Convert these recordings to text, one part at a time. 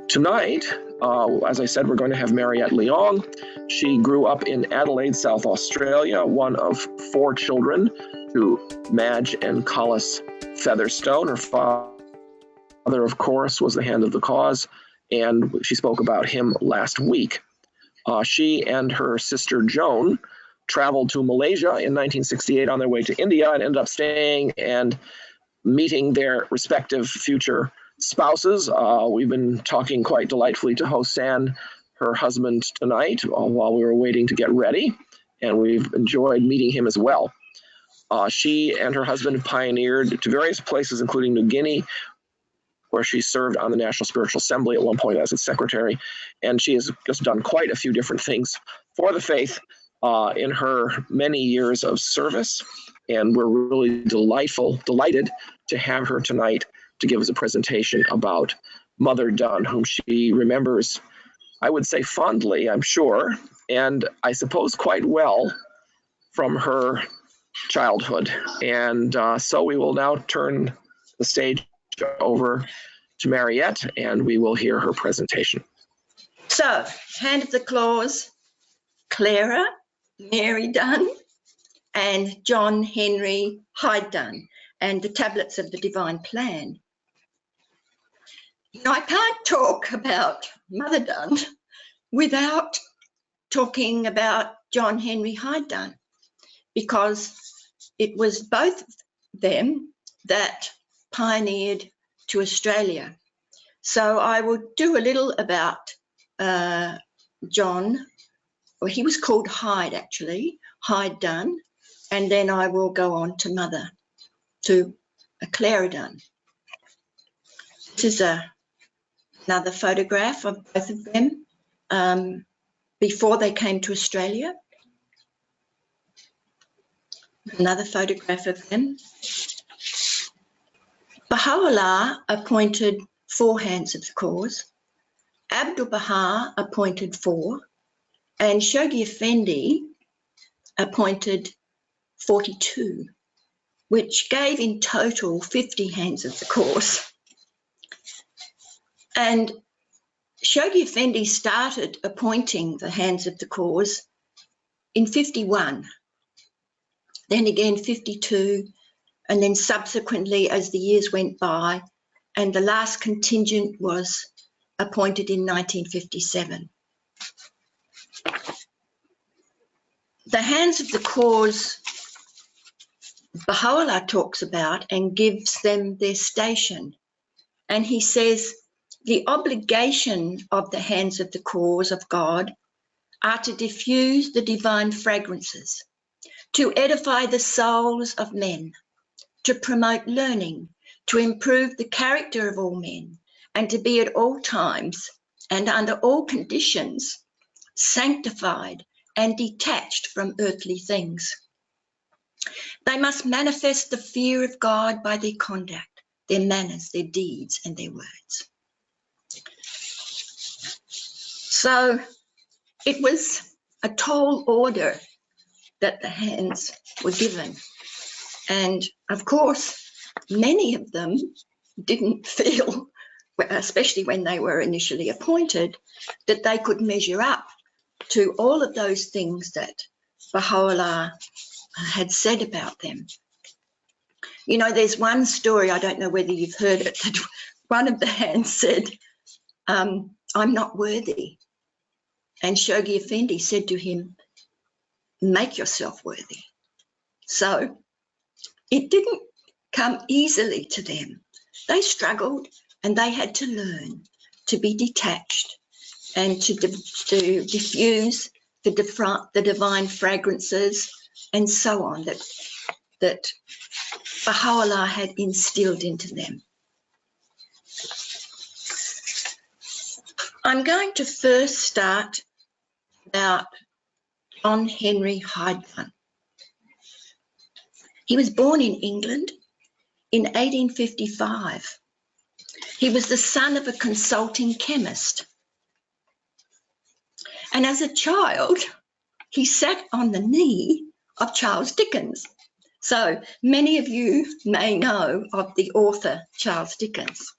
Tonight, as I said, we're going to have Mariette Leong. She grew up in Adelaide, South Australia, one of 4 children to Madge and Collis Featherstone. Her father, of course, was the hand of the cause, and she spoke about him last week. She and her sister Joan traveled to Malaysia in 1968 on their way to India and ended up staying and meeting their respective future spouses. We've been talking quite delightfully to Hosan, her husband, tonight while we were waiting to get ready, and we've enjoyed meeting him as well. She and her husband pioneered to various places, including New Guinea, where she served on the National Spiritual Assembly at one point as its secretary, and she has just done quite a few different things for the faith in her many years of service, and we're really delighted to have her tonight to give us a presentation about Mother Dunn, whom she remembers, I would say fondly, I'm sure, and I suppose quite well from her childhood. And so we will now turn the stage over to Mariette, and we will hear her presentation. So, hand of the clause, Clara Mary Dunn and John Henry Hyde Dunn, and the tablets of the divine plan. Now, I can't talk about Mother Dunn without talking about John Henry Hyde Dunn, because it was both of them that pioneered to Australia. So I will do a little about John. Well, he was called Hyde, actually, Hyde Dunn, and then I will go on to Mother, to Clara Dunn. This is another photograph of both of them before they came to Australia. Another photograph of them. Bahá'u'lláh appointed 4 hands of the cause, Abdul-Baha appointed 4, and Shoghi Effendi appointed 42, which gave in total 50 hands of the cause. And Shoghi Effendi started appointing the hands of the cause in 51, then again 52, and then subsequently as the years went by, and the last contingent was appointed in 1957. The hands of the cause Baha'u'lláh talks about and gives them their station. And he says, the obligation of the hands of the cause of God are to diffuse the divine fragrances, to edify the souls of men, to promote learning, to improve the character of all men, and to be at all times and under all conditions sanctified and detached from earthly things. They must manifest the fear of God by their conduct, their manners, their deeds, and their words. So it was a tall order that the hands were given. And of course, many of them didn't feel, especially when they were initially appointed, that they could measure up to all of those things that Baha'u'lláh had said about them. You know, there's one story, I don't know whether you've heard it, that one of the hands said, I'm not worthy. And Shoghi Effendi said to him, make yourself worthy. So it didn't come easily to them. They struggled and they had to learn to be detached and to diffuse the divine fragrances and so on that Baha'u'lláh had instilled into them. I'm going to first start about John Henry Hyde Dunn. He was born in England in 1855. He was the son of a consulting chemist. And as a child, he sat on the knee of Charles Dickens. So many of you may know of the author Charles Dickens.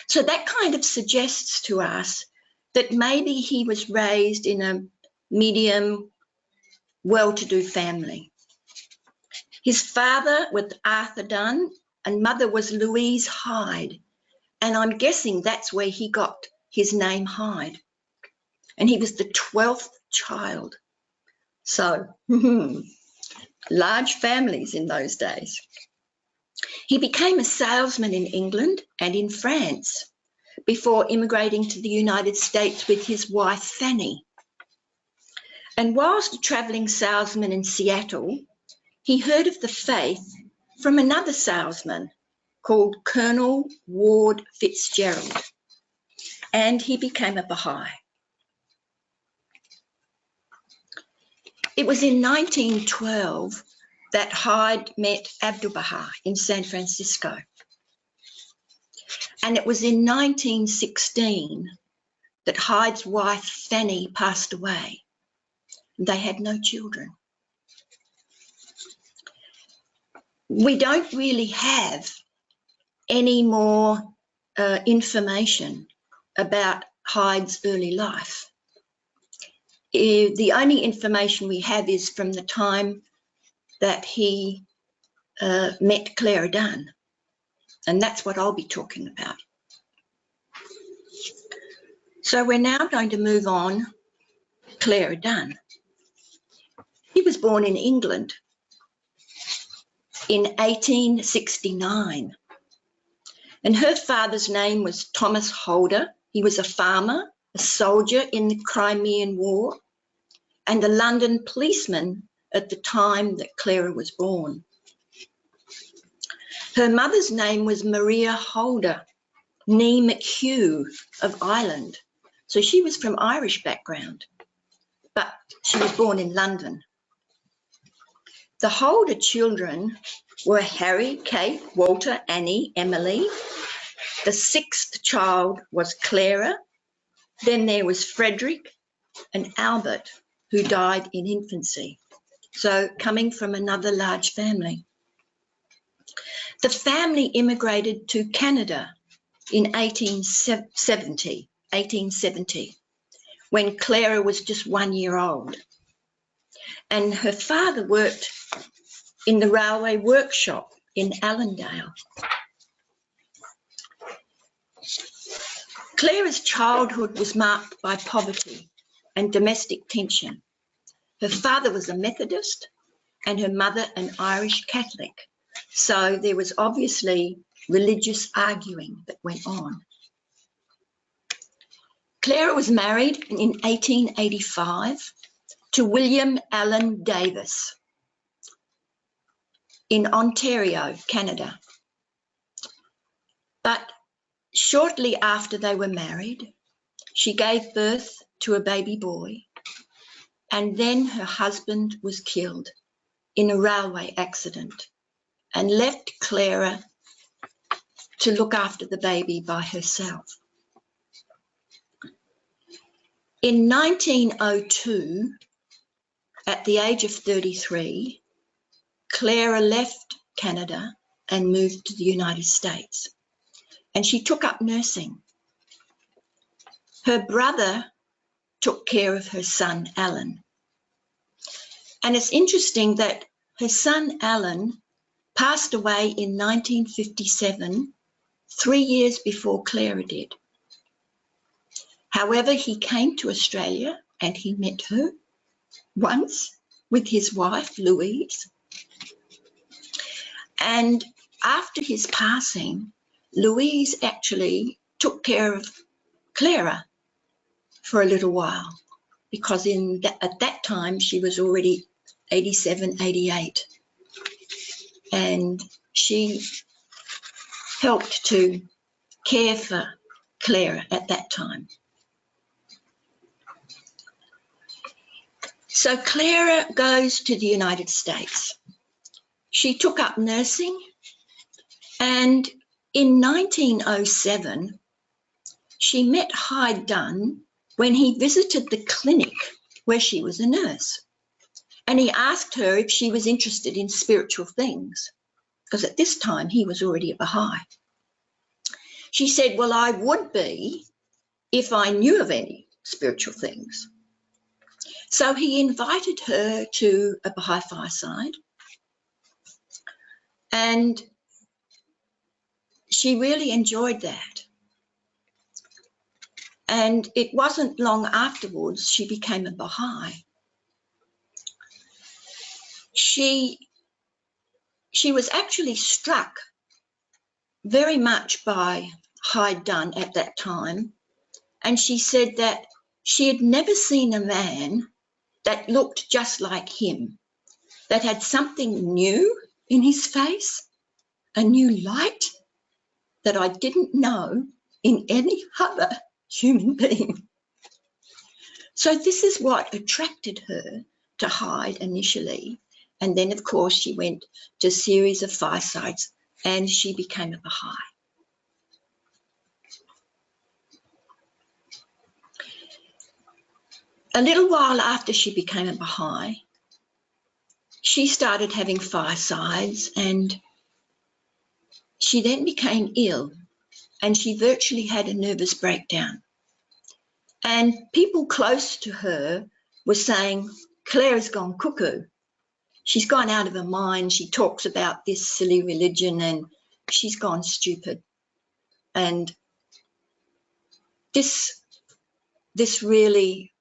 So that kind of suggests to us that maybe he was raised in a medium, well-to-do family. His father was Arthur Dunn and mother was Louise Hyde. And I'm guessing that's where he got his name Hyde. And he was the 12th child. So, large families in those days. He became a salesman in England and in France before immigrating to the United States with his wife Fanny. And whilst a travelling salesman in Seattle, he heard of the faith from another salesman called Colonel Ward Fitzgerald, and he became a Baha'i. It was in 1912 that Hyde met Abdul-Baha in San Francisco. And it was in 1916 that Hyde's wife Fanny passed away. They had no children. We don't really have any more information about Hyde's early life. The only information we have is from the time that he met Clara Dunn, and that's what I'll be talking about. So we're now going to move on. Clara Dunn. He was born in England in 1869, and her father's name was Thomas Holder. He was a farmer, a soldier in the Crimean War, and a London policeman at the time that Clara was born. Her mother's name was Maria Holder, née McHugh of Ireland. So she was from Irish background, but she was born in London. The Holder children were Harry, Kate, Walter, Annie, Emily. The sixth child was Clara. Then there was Frederick and Albert, who died in infancy. So coming from another large family. The family immigrated to Canada in 1870, when Clara was just 1 year old. And her father worked in the railway workshop in Allendale. Clara's childhood was marked by poverty and domestic tension. Her father was a Methodist and her mother an Irish Catholic. So there was obviously religious arguing that went on. Clara was married in 1885 to William Allen Davis in Ontario, Canada. But shortly after they were married, she gave birth to a baby boy, and then her husband was killed in a railway accident and left Clara to look after the baby by herself. In 1902, at the age of 33, Clara left Canada and moved to the United States, and she took up nursing. Her brother took care of her son, Alan. And it's interesting that her son, Alan, passed away in 1957, 3 years before Clara did. However, he came to Australia and he met her once with his wife, Louise. And after his passing, Louise actually took care of Clara for a little while, because at that time she was already 87, 88. And she helped to care for Clara at that time. So Clara goes to the United States. She took up nursing, and in 1907, she met Hyde Dunn when he visited the clinic where she was a nurse. And he asked her if she was interested in spiritual things, because at this time he was already a Baha'i. She said, well, I would be if I knew of any spiritual things. So he invited her to a Baha'i fireside, and she really enjoyed that. And it wasn't long afterwards she became a Baha'i. She was actually struck very much by Hyde Dunn at that time, and she said that she had never seen a man that looked just like him, that had something new in his face, a new light that I didn't know in any other human being. So this is what attracted her to Hyde initially. And then, of course, she went to a series of firesides and she became a Baha'i. A little while after she became a Baha'i, she started having firesides, and she then became ill, and she virtually had a nervous breakdown. And people close to her were saying, Clara's gone cuckoo. She's gone out of her mind. She talks about this silly religion and she's gone stupid. And this really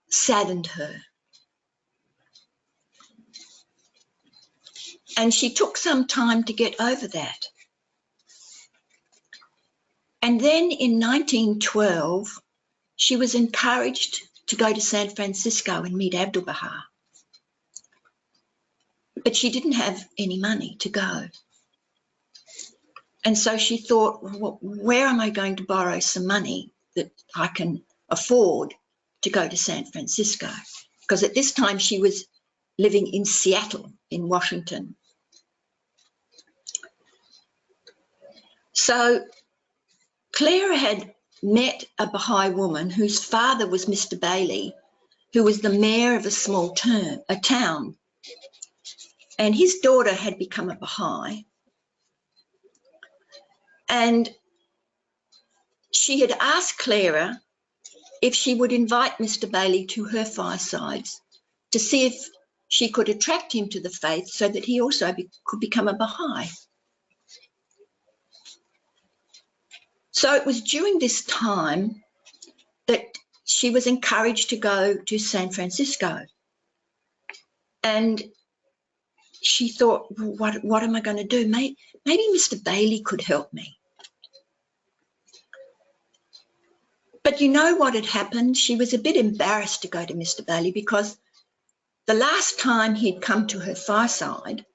saddened her. And she took some time to get over that. And then in 1912, she was encouraged to go to San Francisco and meet Abdul-Baha. But she didn't have any money to go. And so she thought, well, where am I going to borrow some money that I can afford to go to San Francisco? Because at this time she was living in Seattle, in Washington. So Clara had met a Baha'i woman whose father was Mr. Bailey, who was the mayor of a small town. And his daughter had become a Baha'i. And she had asked Clara if she would invite Mr. Bailey to her firesides to see if she could attract him to the faith so that he also could become a Baha'i. So it was during this time that she was encouraged to go to San Francisco. And she thought, well, what am I going to do? Maybe Mr. Bailey could help me. But you know what had happened? She was a bit embarrassed to go to Mr. Bailey because the last time he'd come to her fireside,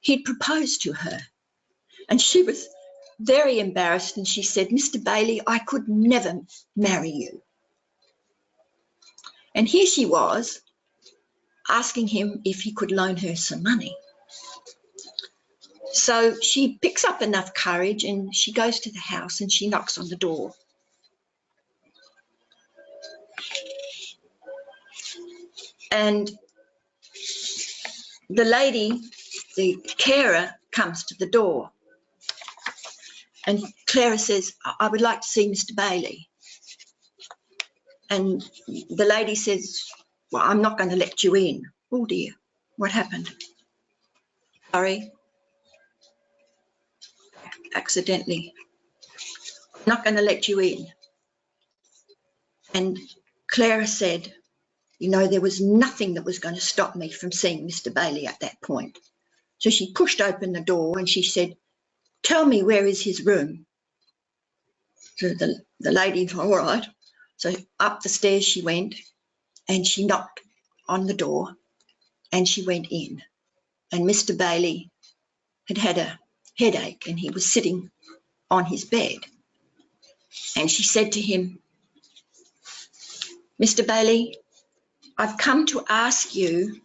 he'd proposed to her. And she was very embarrassed, and she said, Mr. Bailey, I could never marry you. And here she was asking him if he could loan her some money. So she picks up enough courage and she goes to the house and she knocks on the door. And the lady, the carer, comes to the door. And Clara says, I would like to see Mr. Bailey. And the lady says, well, I'm not going to let you in. Oh dear, what happened? Sorry. Accidentally. Not going to let you in. And Clara said, you know, there was nothing that was going to stop me from seeing Mr. Bailey at that point. So she pushed open the door and she said, tell me, where is his room? So the lady, all right. So up the stairs she went and she knocked on the door and she went in. And Mr. Bailey had had a headache and he was sitting on his bed. And she said to him, Mr. Bailey, I've come to ask you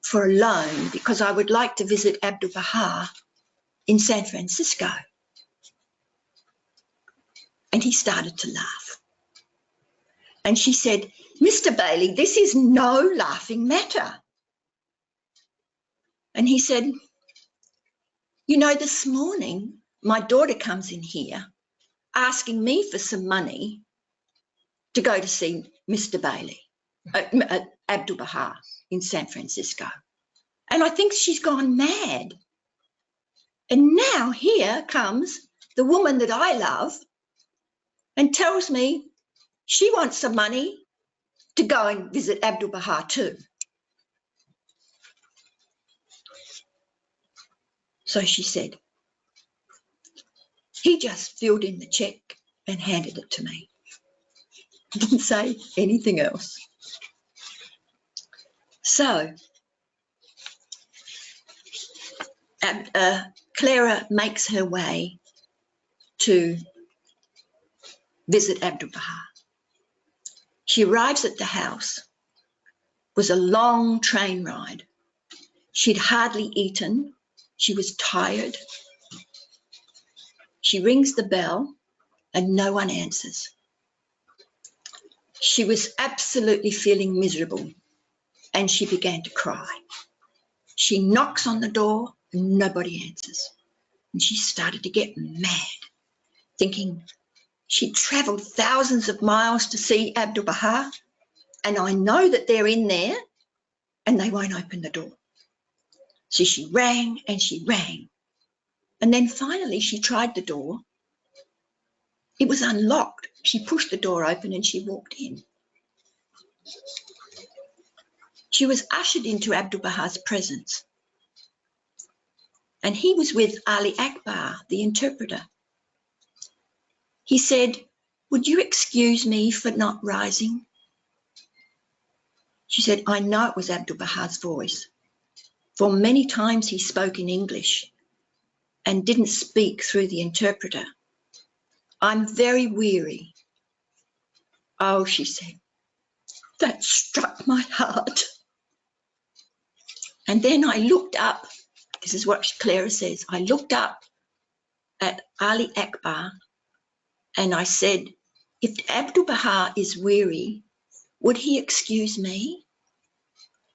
for a loan because I would like to visit Abdul-Baha in San Francisco. And he started to laugh. And she said, Mr. Bailey, this is no laughing matter. And he said, you know, this morning my daughter comes in here asking me for some money to go to see Mr. Bailey, Abdul-Baha in San Francisco. And I think she's gone mad. And now here comes the woman that I love and tells me she wants some money to go and visit Abdul-Baha too. So she said, he just filled in the check and handed it to me. Didn't say anything else. So Clara makes her way to visit Abdul-Baha. She arrives at the house. It was a long train ride. She'd hardly eaten. She was tired. She rings the bell and no one answers. She was absolutely feeling miserable and she began to cry. She knocks on the door and nobody answers. And she started to get mad, thinking she'd travelled thousands of miles to see Abdul-Baha and I know that they're in there and they won't open the door. So she rang and she rang. And then finally she tried the door. It was unlocked. She pushed the door open and she walked in. She was ushered into Abdul-Baha's presence. And he was with Ali Akbar, the interpreter. He said, "Would you excuse me for not rising?" She said, "I know it was Abdul-Baha's voice. For many times he spoke in English and didn't speak through the interpreter. I'm very weary." Oh, she said, that struck my heart. And then I looked up, this is what Clara says, I looked up at Ali Akbar and I said, if Abdul-Baha is weary, would he excuse me?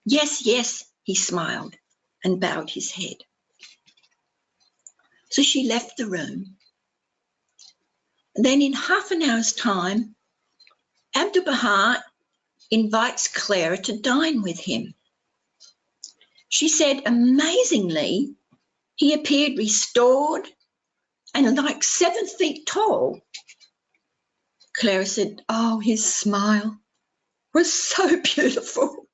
Yes, yes, he smiled and bowed his head. So she left the room. And then in half an hour's time, Abdul-Baha invites Clara to dine with him. She said, amazingly, he appeared restored and like 7 feet tall. Clara said, oh, his smile was so beautiful.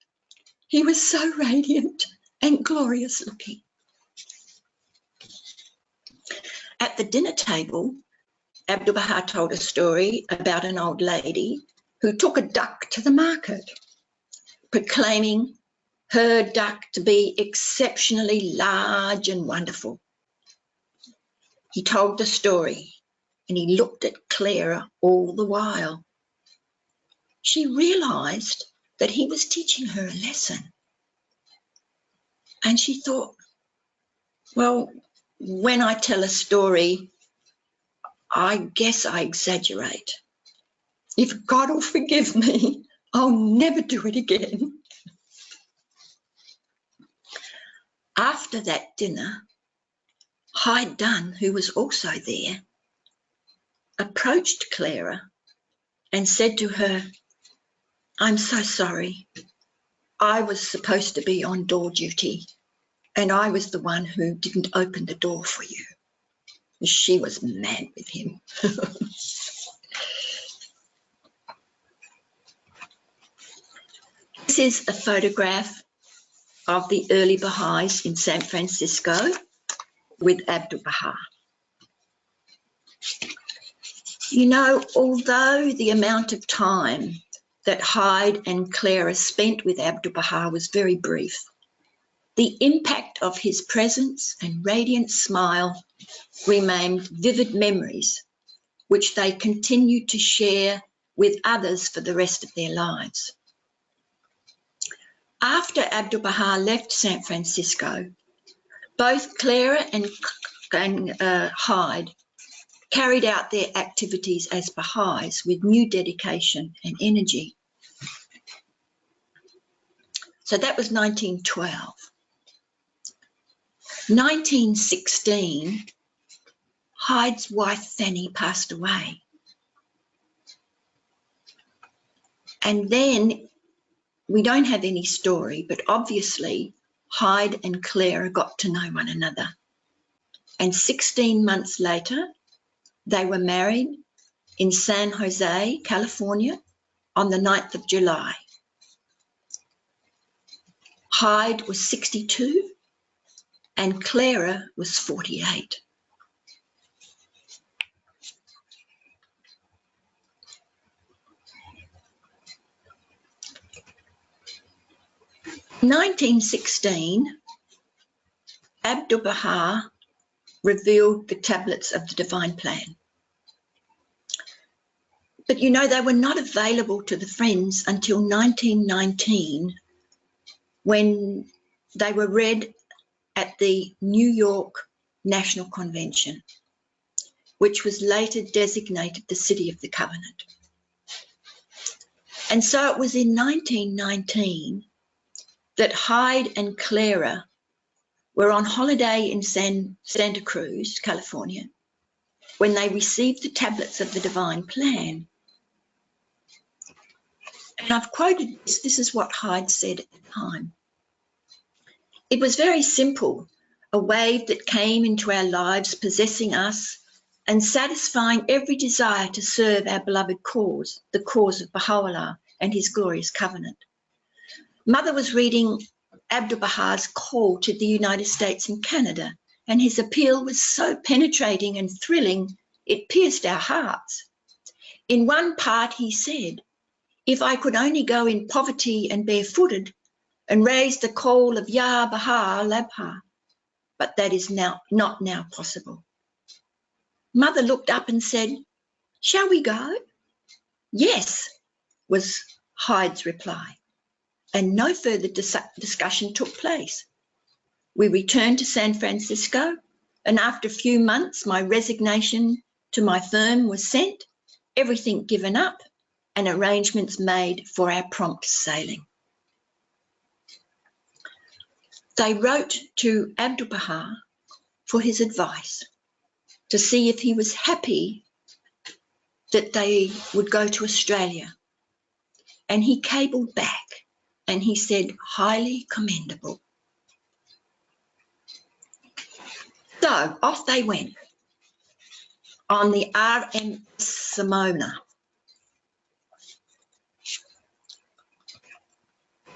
He was so radiant and glorious looking. At the dinner table, Abdul-Baha told a story about an old lady who took a duck to the market, proclaiming her duck to be exceptionally large and wonderful. He told the story and he looked at Clara all the while. She realised that he was teaching her a lesson. And she thought, well, when I tell a story, I guess I exaggerate. If God will forgive me, I'll never do it again. After that dinner, Hyde Dunn, who was also there, approached Clara and said to her, I'm so sorry. I was supposed to be on door duty and I was the one who didn't open the door for you. She was mad with him. This is a photograph of the early Baha'is in San Francisco with Abdul-Baha. You know, although the amount of time that Hyde and Clara spent with Abdul-Baha was very brief, the impact of his presence and radiant smile remained vivid memories, which they continued to share with others for the rest of their lives. After Abdul-Baha left San Francisco, both Clara and Hyde carried out their activities as Baha'is with new dedication and energy. So that was 1912. 1916, Hyde's wife Fanny passed away. And then we don't have any story, but obviously Hyde and Clara got to know one another. And 16 months later, they were married in San Jose, California, on the 9th of July. Hyde was 62 and Clara was 48. In 1916, Abdul-Baha revealed the tablets of the Divine Plan. But you know, they were not available to the Friends until 1919, when they were read at the New York National Convention, which was later designated the City of the Covenant. And so it was in 1919 that Hyde and Clara were on holiday in Santa Cruz, California, when they received the tablets of the Divine Plan. And I've quoted this. This is what Hyde said at the time. It was very simple, a wave that came into our lives, possessing us and satisfying every desire to serve our beloved cause, the cause of Baha'u'lláh and his glorious covenant. Mother was reading Abdul-Baha's call to the United States and Canada, and his appeal was so penetrating and thrilling, it pierced our hearts. In one part he said, "If I could only go in poverty and barefooted and raise the call of Ya Bahá'u'lláh, but that is not now possible." Mother looked up and said, "Shall we go?" "Yes," was Hyde's reply, and no further discussion took place. We returned to San Francisco, and after a few months, my resignation to my firm was sent, everything given up, and arrangements made for our prompt sailing. They wrote to Abdul-Baha for his advice, to see if he was happy that they would go to Australia. And he cabled back and he said, "Highly commendable." So off they went on the RMS Simona.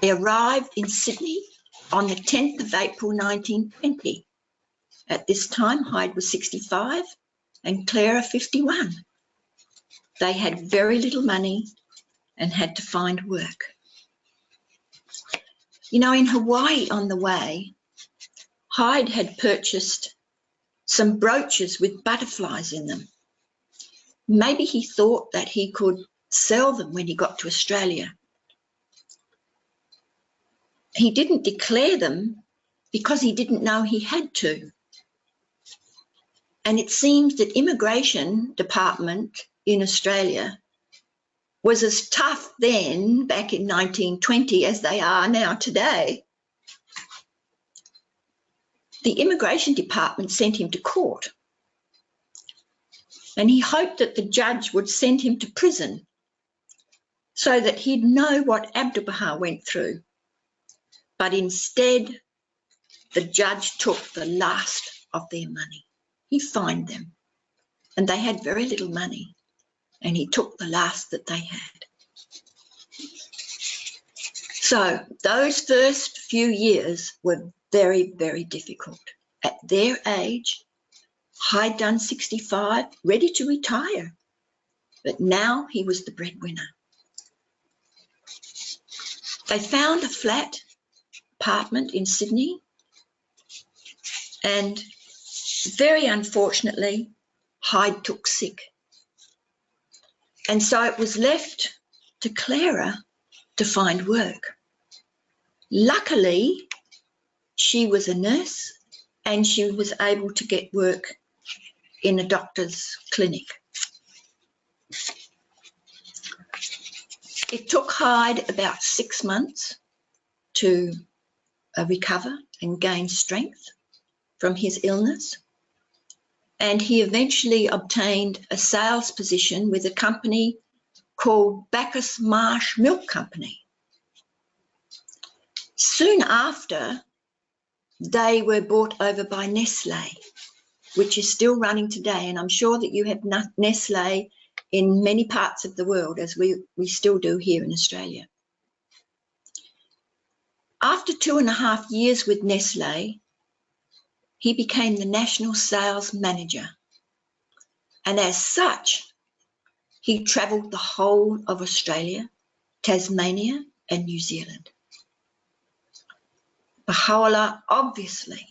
They arrived in Sydney on the 10th of April 1920. At this time, Hyde was 65 and Clara 51. They had very little money and had to find work. You know, in Hawaii on the way, Hyde had purchased some brooches with butterflies in them. Maybe he thought that he could sell them when he got to Australia. He didn't declare them because he didn't know he had to. And it seems that immigration department in Australia was as tough then, back in 1920, as they are now today. The immigration department sent him to court, and he hoped that the judge would send him to prison so that he'd know what Abdul-Baha went through. But instead, the judge took the last of their money. He fined them, and they had very little money, and he took the last that they had. So those first few years were very, very difficult. At their age, Hyde Dunn, 65, ready to retire, but now he was the breadwinner. They found a flat apartment in Sydney, and very unfortunately, Hyde took sick. And so it was left to Clara to find work. Luckily, she was a nurse and she was able to get work in a doctor's clinic. It took Hyde about 6 months to recover and gain strength from his illness. and he eventually obtained a sales position with a company called Bacchus Marsh Milk Company. Soon after, they were bought over by Nestle, which is still running today, and I'm sure that you have Nestle in many parts of the world, as we still do here in Australia. After 2.5 years with Nestle, he became the national sales manager, and as such, he travelled the whole of Australia, Tasmania, and New Zealand. Bahá'u'lláh obviously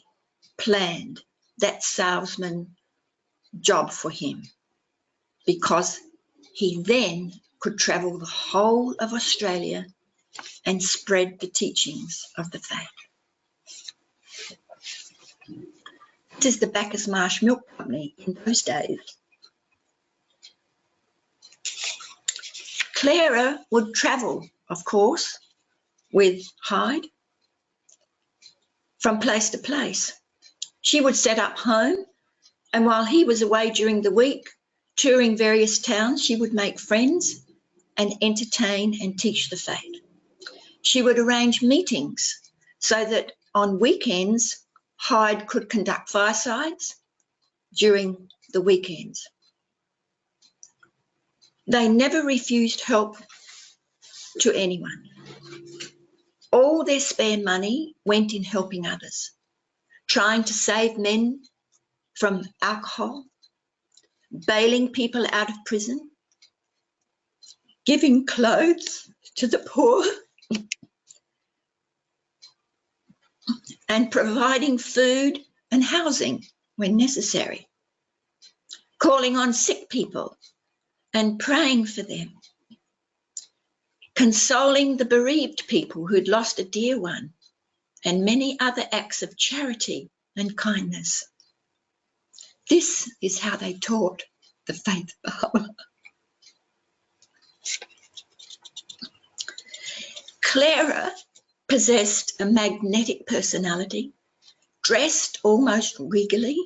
planned that salesman job for him, because he then could travel the whole of Australia and spread the teachings of the faith. This is the Bacchus Marsh Milk Company in those days. Clara would travel, of course, with Hyde from place to place. She would set up home, and while he was away during the week, touring various towns, she would make friends and entertain and teach the faith. She would arrange meetings so that on weekends, Hyde could conduct firesides during the weekends. They never refused help to anyone. All their spare money went in helping others, trying to save men from alcohol, bailing people out of prison, giving clothes to the poor, and providing food and housing when necessary, calling on sick people and praying for them, consoling the bereaved people who'd lost a dear one, and many other acts of charity and kindness. This is how they taught the faith of Bahá'u'lláh. Clara possessed a magnetic personality, dressed almost regally,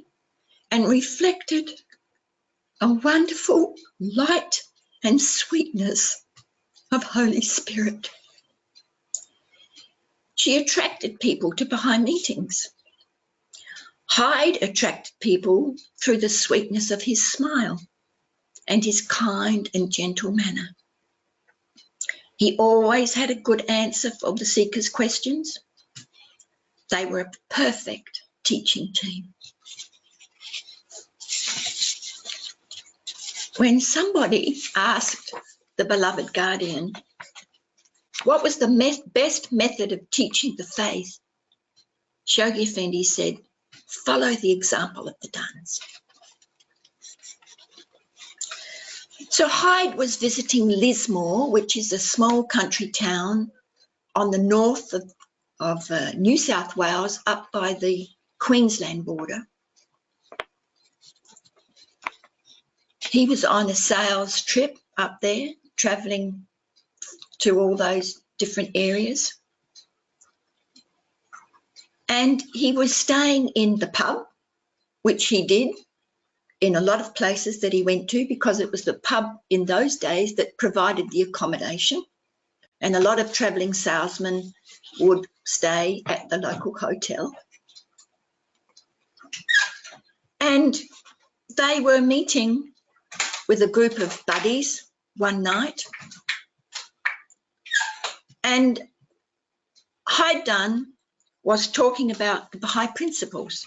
and reflected a wonderful light and sweetness of Holy Spirit. She attracted people to Baha'i meetings. Hyde attracted people through the sweetness of his smile and his kind and gentle manner. He always had a good answer for the seekers' questions. They were a perfect teaching team. When somebody asked the beloved guardian what was the best method of teaching the faith, Shoghi Effendi said, follow the example of the Dunns. So Hyde was visiting Lismore, which is a small country town on the north of New South Wales, up by the Queensland border. He was on a sales trip up there, travelling to all those different areas. And he was staying in the pub, which he did in a lot of places that he went to, because it was the pub in those days that provided the accommodation. And a lot of travelling salesmen would stay at the local hotel. And they were meeting with a group of buddies one night. And Hyde Dunn was talking about the Baha'i principles.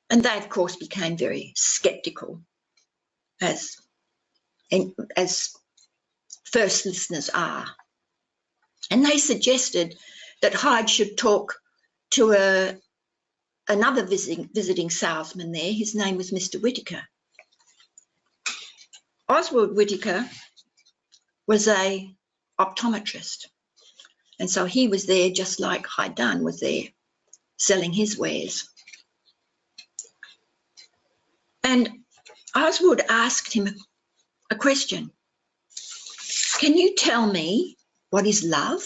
And they, of course, became very sceptical, as first listeners are. And they suggested that Hyde should talk to another visiting salesman there. His name was Mr. Whitaker. Oswald Whitaker was an optometrist. And so he was there just like Hyde Dunn was there, selling his wares. And Oswald asked him a question. Can you tell me what is love?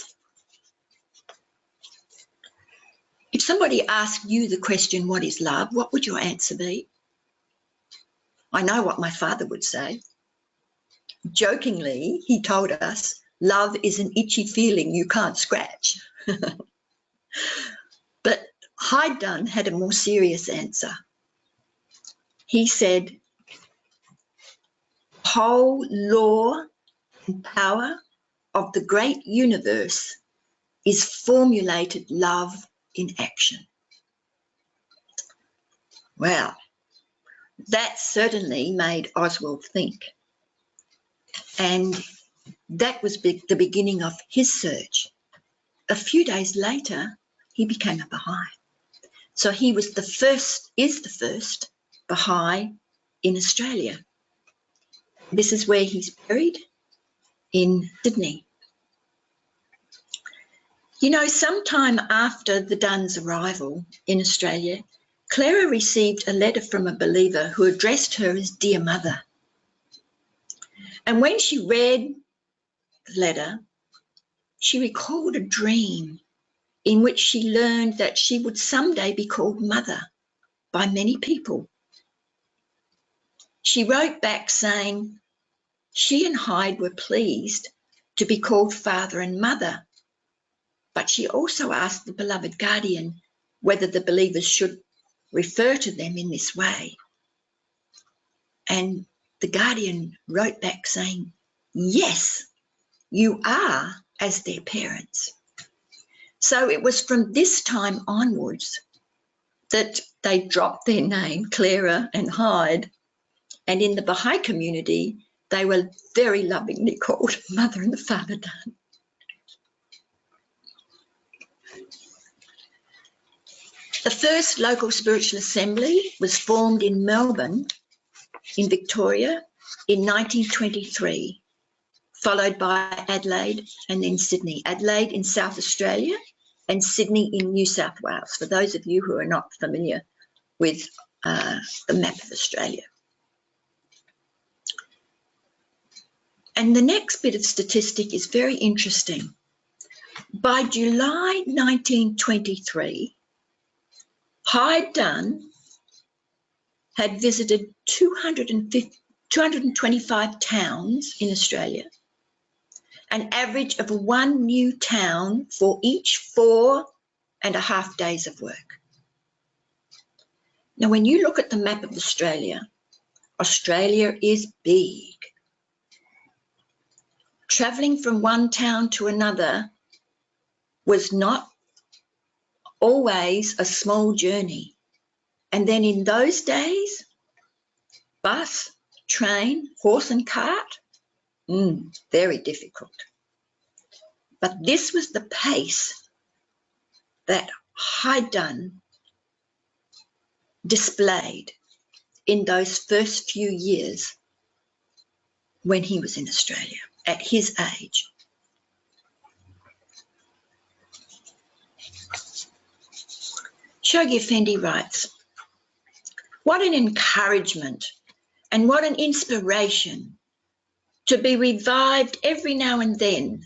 If somebody asked you the question, what is love, what would your answer be? I know what my father would say. Jokingly, he told us, love is an itchy feeling you can't scratch. But Hyde Dunn had a more serious answer. He said, whole law and power of the great universe is formulated love in action. Well, that certainly made Oswald think. And that was the beginning of his search. A few days later, he became a Baha'i. So he was is the first Baha'i in Australia. This is where he's buried, in Sydney. You know, sometime after the Dunn's arrival in Australia, Clara received a letter from a believer who addressed her as Dear Mother. And when she read the letter, she recalled a dream in which she learned that she would someday be called Mother by many people. She wrote back saying she and Hyde were pleased to be called Father and Mother, but she also asked the beloved guardian whether the believers should refer to them in this way. And the guardian wrote back saying, yes, you are as their parents. So it was from this time onwards that they dropped their name, Clara and Hyde, and in the Baha'i community, they were very lovingly called Mother and the Father Dunn. The first local spiritual assembly was formed in Melbourne, in Victoria, in 1923, followed by Adelaide and then Sydney. Adelaide in South Australia and Sydney in New South Wales, for those of you who are not familiar with the map of Australia. And the next bit of statistic is very interesting. By July 1923, Hyde Dunn had visited 225 towns in Australia, an average of one new town for each 4.5 days of work. Now, when you look at the map of Australia, Australia is big. Travelling from one town to another was not always a small journey. And then in those days, bus, train, horse and cart, very difficult. But this was the pace that Hyde Dunn displayed in those first few years when he was in Australia, at his age. Shoghi Effendi writes, what an encouragement and what an inspiration to be revived every now and then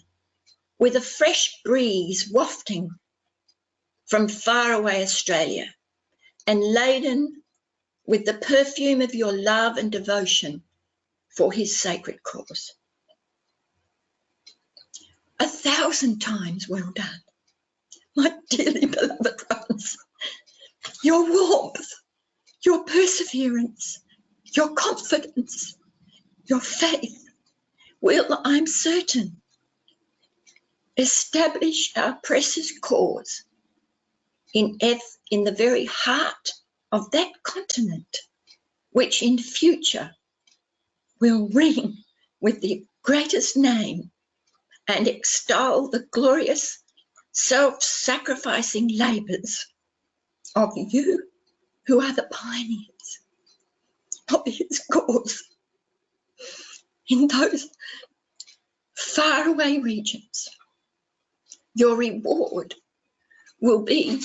with a fresh breeze wafting from faraway Australia and laden with the perfume of your love and devotion for his sacred cause. 1,000 times well done, my dearly beloved ones. Your warmth, your perseverance, your confidence, your faith will, I'm certain, establish our precious cause in the very heart of that continent, which in future will ring with the greatest name and extol the glorious self-sacrificing labours of you who are the pioneers of his cause in those faraway regions. Your reward will be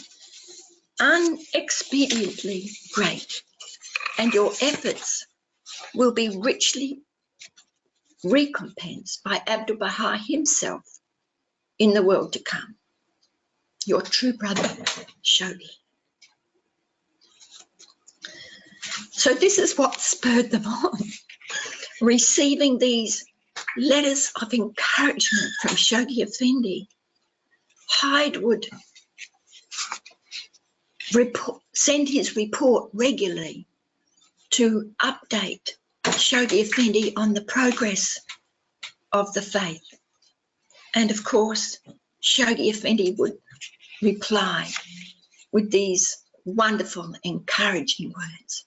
unexpediently great, and your efforts will be richly recompensed by Abdul-Baha himself in the world to come. Your true brother, Shoghi. So this is what spurred them on, receiving these letters of encouragement from Shoghi Effendi. Hyde would send his report regularly to update Shoghi Effendi on the progress of the faith. And of course, Shoghi Effendi would reply with these wonderful, encouraging words.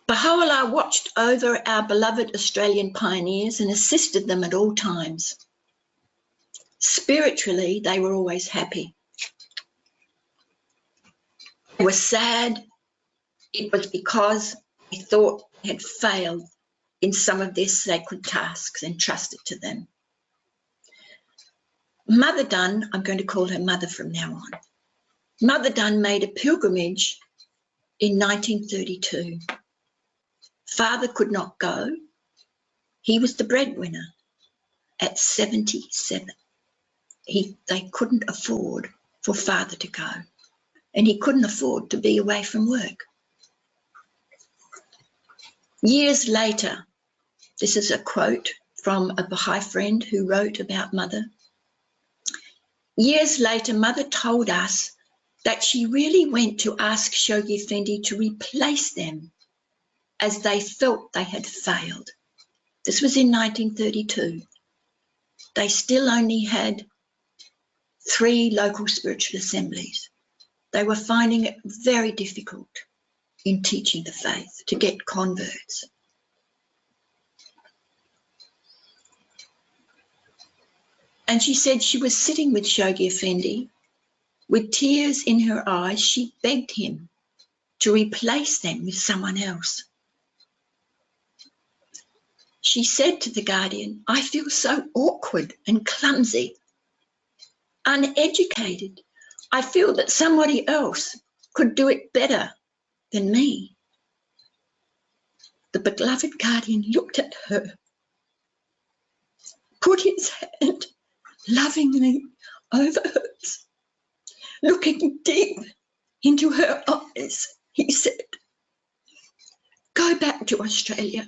Baha'u'lláh watched over our beloved Australian pioneers and assisted them at all times. Spiritually, they were always happy. They were sad. It was because they thought they had failed in some of their sacred tasks entrusted to them. Mother Dunn, I'm going to call her Mother from now on. Mother Dunn made a pilgrimage in 1932. Father could not go. He was the breadwinner at 77. They couldn't afford for Father to go, and he couldn't afford to be away from work. Years later, this is a quote from a Baha'i friend who wrote about Mother. Years later, Mother told us that she really went to ask Shoghi Effendi to replace them as they felt they had failed. This was in 1932. They still only had 3 local spiritual assemblies. They were finding it very difficult in teaching the faith to get converts. And she said she was sitting with Shoghi Effendi. With tears in her eyes, she begged him to replace them with someone else. She said to the guardian, "I feel so awkward and clumsy, uneducated. I feel that somebody else could do it better than me." The beloved guardian looked at her, put his hand lovingly over hers. Looking deep into her eyes, he said, "Go back to Australia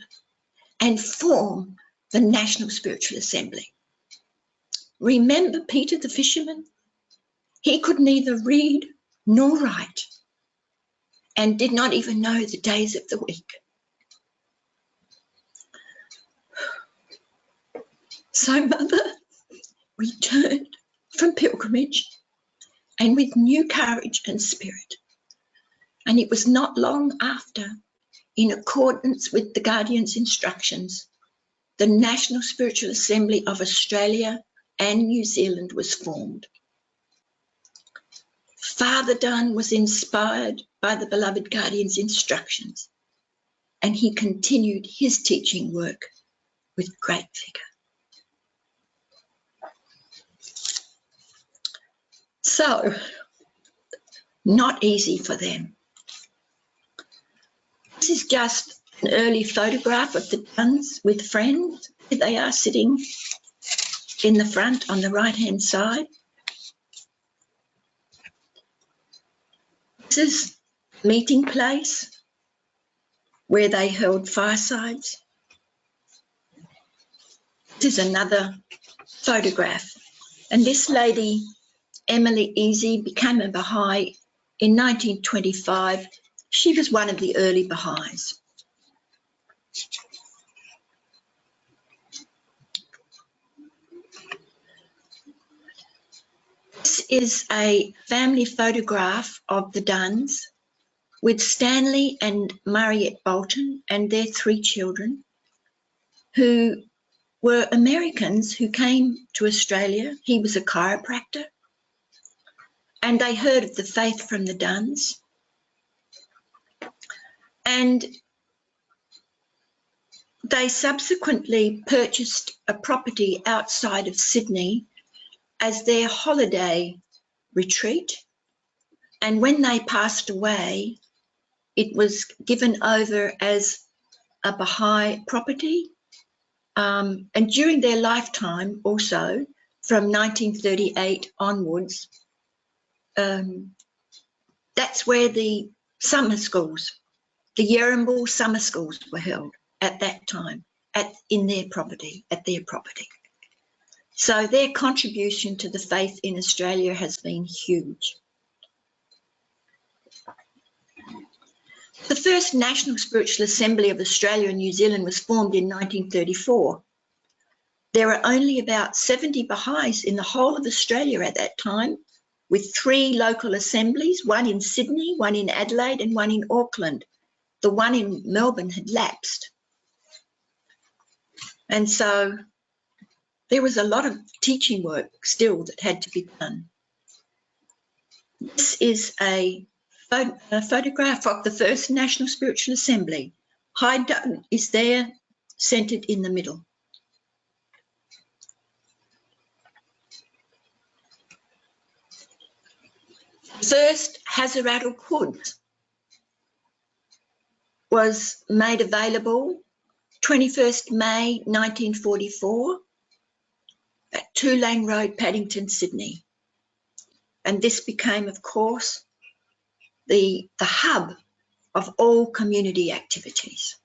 and form the National Spiritual Assembly. Remember Peter the fisherman? He could neither read nor write and did not even know the days of the week." So Mother returned from pilgrimage and with new courage and spirit. And it was not long after, in accordance with the Guardian's instructions, the National Spiritual Assembly of Australia and New Zealand was formed. Father Dunn was inspired by the beloved Guardian's instructions, and he continued his teaching work with great vigour. So, not easy for them. This is just an early photograph of the Dunns with friends. They are sitting in the front on the right-hand side. This is a meeting place where they held firesides. This is another photograph. And this lady, Emily Easy, became a Baha'i in 1925. She was one of the early Baha'is. This is a family photograph of the Dunns with Stanley and Mariette Bolton and their 3 children, who were Americans who came to Australia. He was a chiropractor, and they heard of the faith from the Dunns. And they subsequently purchased a property outside of Sydney as their holiday retreat. And when they passed away, it was given over as a Baha'i property. And during their lifetime also, from 1938 onwards, that's where the summer schools, the Yerumbal summer schools were held at that time at their property. So their contribution to the faith in Australia has been huge. The first National Spiritual Assembly of Australia and New Zealand was formed in 1934. There are only about 70 Baha'is in the whole of Australia at that time, with 3 local assemblies, one in Sydney, one in Adelaide, and one in Auckland. The one in Melbourne had lapsed. And so there was a lot of teaching work still that had to be done. This is a photograph of the first National Spiritual Assembly. Hyde Dunn is there, centred in the middle. First Hazrat al-Quds was made available 21st May 1944 at 2 Lane Road, Paddington, Sydney. And this became, of course, the hub of all community activities.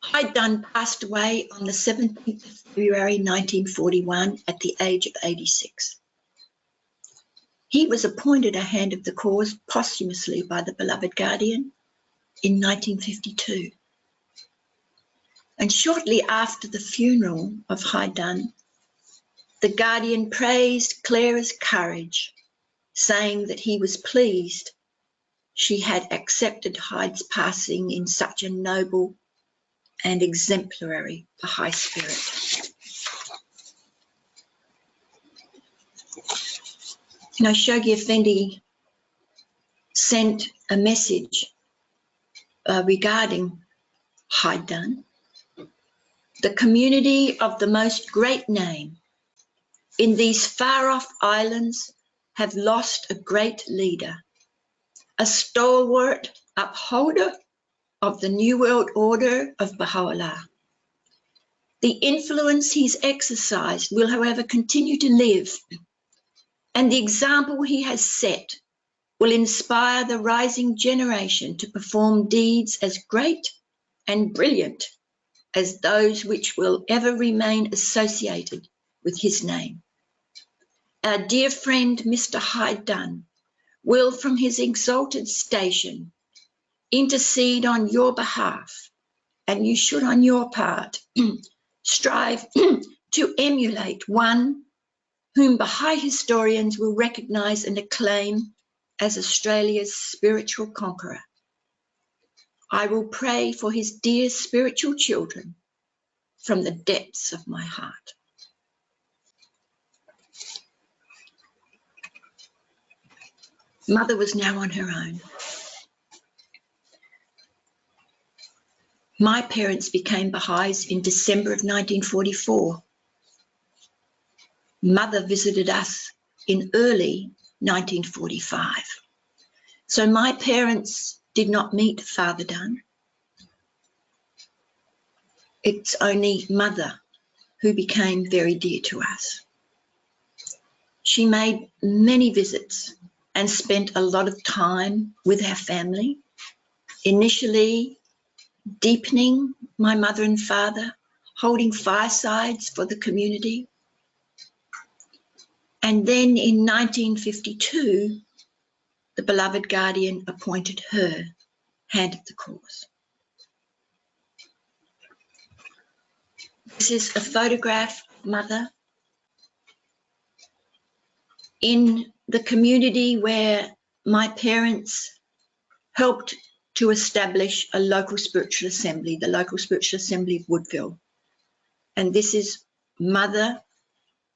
Hyde Dunn passed away on the 17th of February 1941 at the age of 86. He was appointed a Hand of the Cause posthumously by the beloved Guardian in 1952. And shortly after the funeral of Hyde Dunn, the Guardian praised Clara's courage, saying that he was pleased she had accepted Hyde's passing in such a noble and exemplary Baha'i spirit. You know, Shoghi Effendi sent a message regarding Hyde Dunn. The community of the most great name in these far-off islands have lost a great leader, a stalwart upholder of the New World Order of Bahá'u'lláh. The influence he's exercised will, however, continue to live, and the example he has set will inspire the rising generation to perform deeds as great and brilliant as those which will ever remain associated with his name. Our dear friend, Mr. Hyde Dunn, will, from his exalted station, intercede on your behalf, and you should, on your part, strive to emulate one whom Baha'i historians will recognise and acclaim as Australia's spiritual conqueror. I will pray for his dear spiritual children from the depths of my heart. Mother was now on her own. My parents became Baha'is in December of 1944. Mother visited us in early 1945. So my parents did not meet Father Dunn. It's only Mother who became very dear to us. She made many visits and spent a lot of time with our family, initially deepening my mother and father, holding firesides for the community. And then in 1952, the beloved Guardian appointed her Hand of the Cause. This is a photograph of Mother in the community where my parents helped to establish a local spiritual assembly, the local spiritual assembly of Woodville. And this is Mother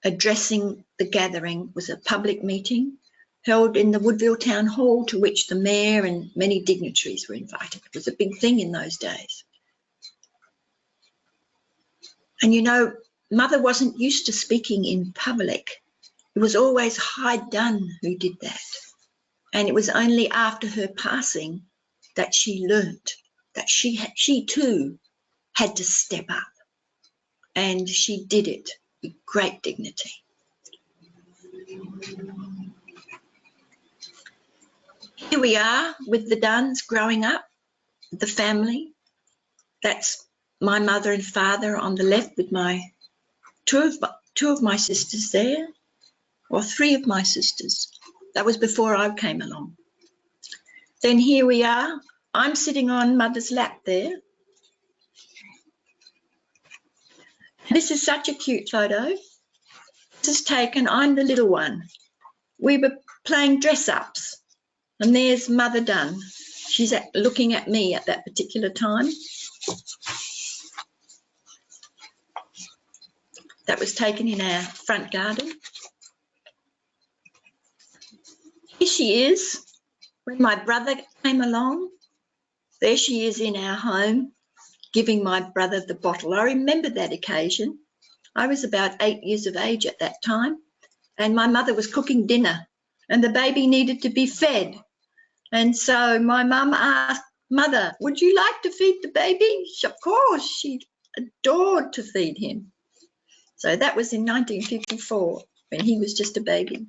addressing the gathering. It was a public meeting held in the Woodville Town Hall, to which the mayor and many dignitaries were invited. It was a big thing in those days. And you know, Mother wasn't used to speaking in public. It was always Hyde Dunn who did that. And it was only after her passing that she learnt that she too had to step up. And she did it with great dignity. Here we are with the Dunns growing up, the family. That's my mother and father on the left with my two of my sisters there, or three of my sisters. That was before I came along. Then here we are. I'm sitting on mother's lap there. This is such a cute photo. This is taken, I'm the little one. We were playing dress-ups, and there's Mother Dunn. She's looking at me at that particular time. That was taken in our front garden. Here she is when my brother came along. There she is in our home, giving my brother the bottle. I remember that occasion. I was about 8 years of age at that time, and my mother was cooking dinner, and the baby needed to be fed. And so my mum asked, "Mother, would you like to feed the baby?" Of course, she adored to feed him. So that was in 1954, when he was just a baby.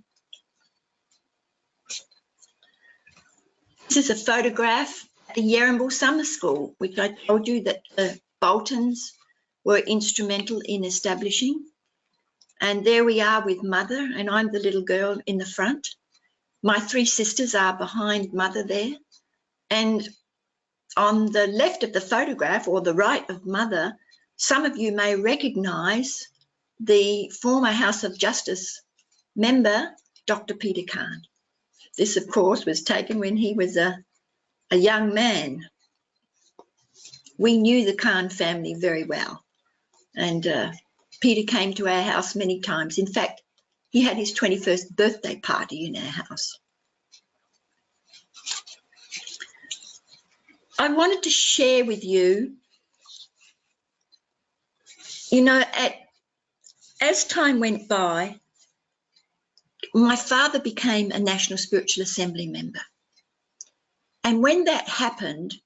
This is a photograph at the Yerrimble Summer School, which I told you that the Boltons were instrumental in establishing. And there we are with Mother, and I'm the little girl in the front. My three sisters are behind Mother there. And on the left of the photograph, or the right of Mother, some of you may recognise the former House of Justice member, Dr. Peter Khan. This, of course, was taken when he was a young man. We knew the Khan family very well, and Peter came to our house many times. In fact, he had his 21st birthday party in our house. I wanted to share with you, you know, as time went by, my father became a National Spiritual Assembly member. And when that happened,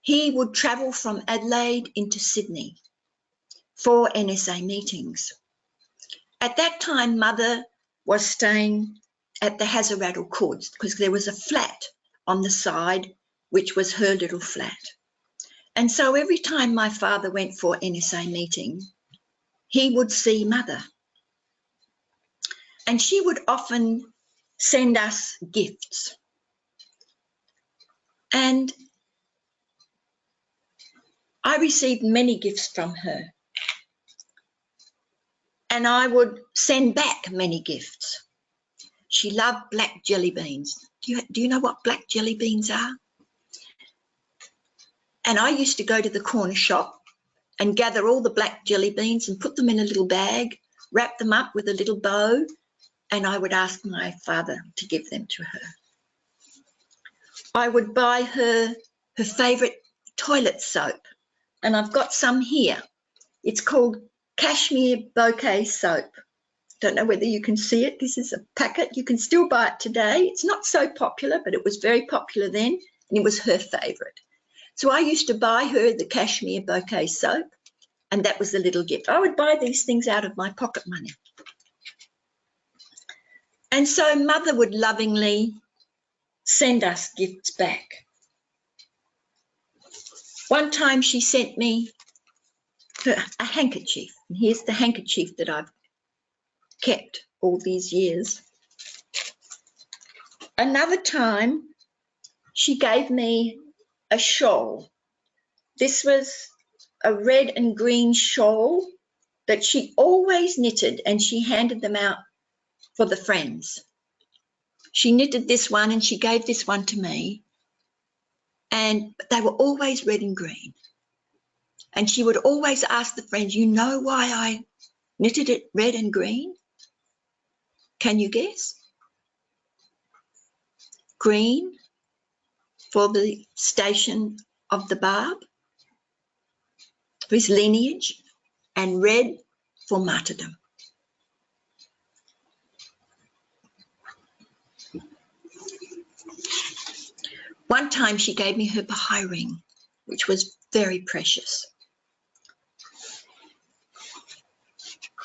he would travel from Adelaide into Sydney for NSA meetings. At that time, Mother was staying at the Hazaraddle Courts, because there was a flat on the side, which was her little flat. And so every time my father went for NSA meeting, he would see Mother. And she would often send us gifts. And I received many gifts from her. And I would send back many gifts. She loved black jelly beans. Do you know what black jelly beans are? And I used to go to the corner shop and gather all the black jelly beans and put them in a little bag, wrap them up with a little bow, and I would ask my father to give them to her. I would buy her favourite toilet soap, and I've got some here. It's called Cashmere Bouquet Soap. Don't know whether you can see it. This is a packet. You can still buy it today. It's not so popular, but it was very popular then, and it was her favourite. So I used to buy her the Cashmere Bouquet Soap, and that was the little gift. I would buy these things out of my pocket money. And so Mother would lovingly send us gifts back. One time she sent me a handkerchief, and here's the handkerchief that I've kept all these years. Another time she gave me a shawl. This was a red and green shawl that she always knitted, and she handed them out for the friends. She knitted this one and she gave this one to me, and they were always red and green. And she would always ask the friends, "You know why I knitted it red and green? Can you guess?" Green for the station of the Bab, for his lineage, and red for martyrdom. One time she gave me her Baha'i ring, which was very precious.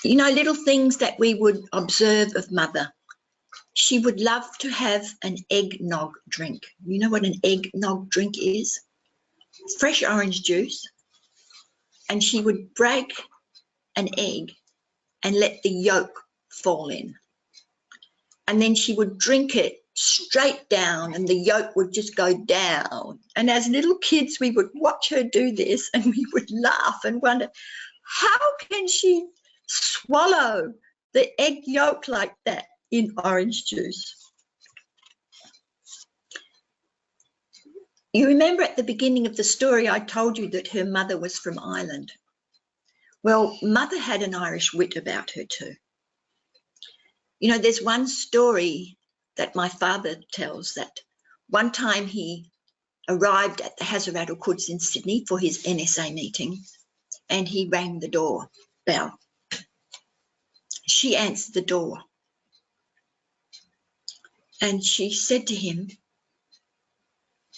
You know, little things that we would observe of Mother. she would love to have an eggnog drink. You know what an eggnog drink is? Fresh orange juice. And she would break an egg and let the yolk fall in. And then she would drink it straight down and the yolk would just go down. And as little kids, we would watch her do this and we would laugh and wonder, how can she swallow the egg yolk like that in orange juice? You remember at the beginning of the story, I told you that her mother was from Ireland. Well, Mother had an Irish wit about her too. You know, there's one story that my father tells that one time he arrived at the Hazrat al-Quds in Sydney for his NSA meeting and he rang the door bell. She answered the door and she said to him,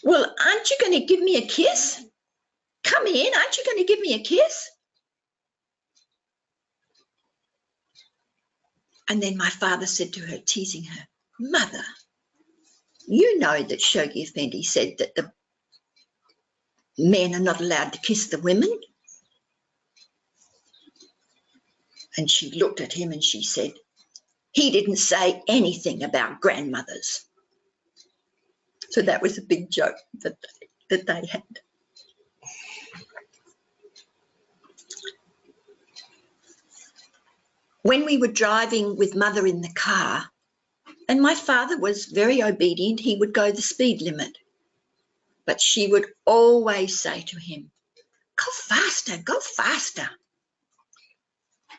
"Well, aren't you going to give me a kiss? Come in, aren't you going to give me a kiss?" And then my father said to her, teasing her, "Mother, you know that Shoghi Effendi said that the men are not allowed to kiss the women." And she looked at him and she said, "He didn't say anything about grandmothers." So that was a big joke that they had. When we were driving with Mother in the car, and my father was very obedient, he would go the speed limit. But she would always say to him, "Go faster, go faster."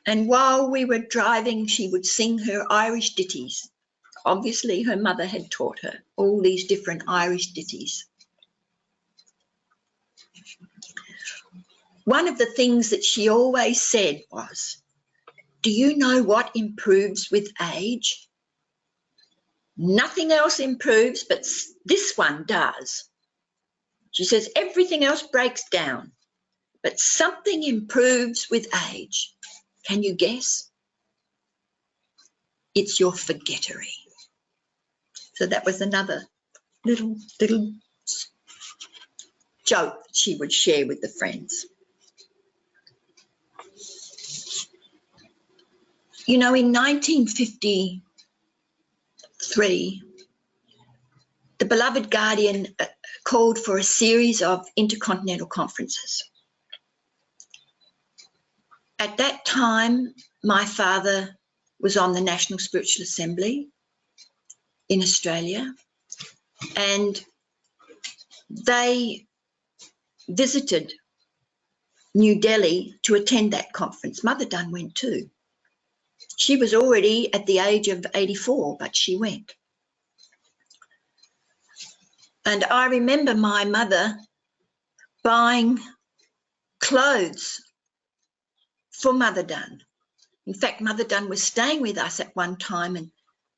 And while we were driving, she would sing her Irish ditties. Obviously, her mother had taught her all these different Irish ditties. One of the things that she always said was, "Do you know what improves with age? Nothing else improves, but this one does." She says, "Everything else breaks down, but something improves with age. Can you guess? It's your forgettery." So that was another little joke that she would share with the friends. You know, in 1953, the beloved Guardian called for a series of Intercontinental conferences. At that time, my father was on the National Spiritual Assembly in Australia, and they visited New Delhi to attend that conference. Mother Dunn went too. She was already at the age of 84, but she went. And I remember my mother buying clothes for Mother Dunn. In fact, Mother Dunn was staying with us at one time, and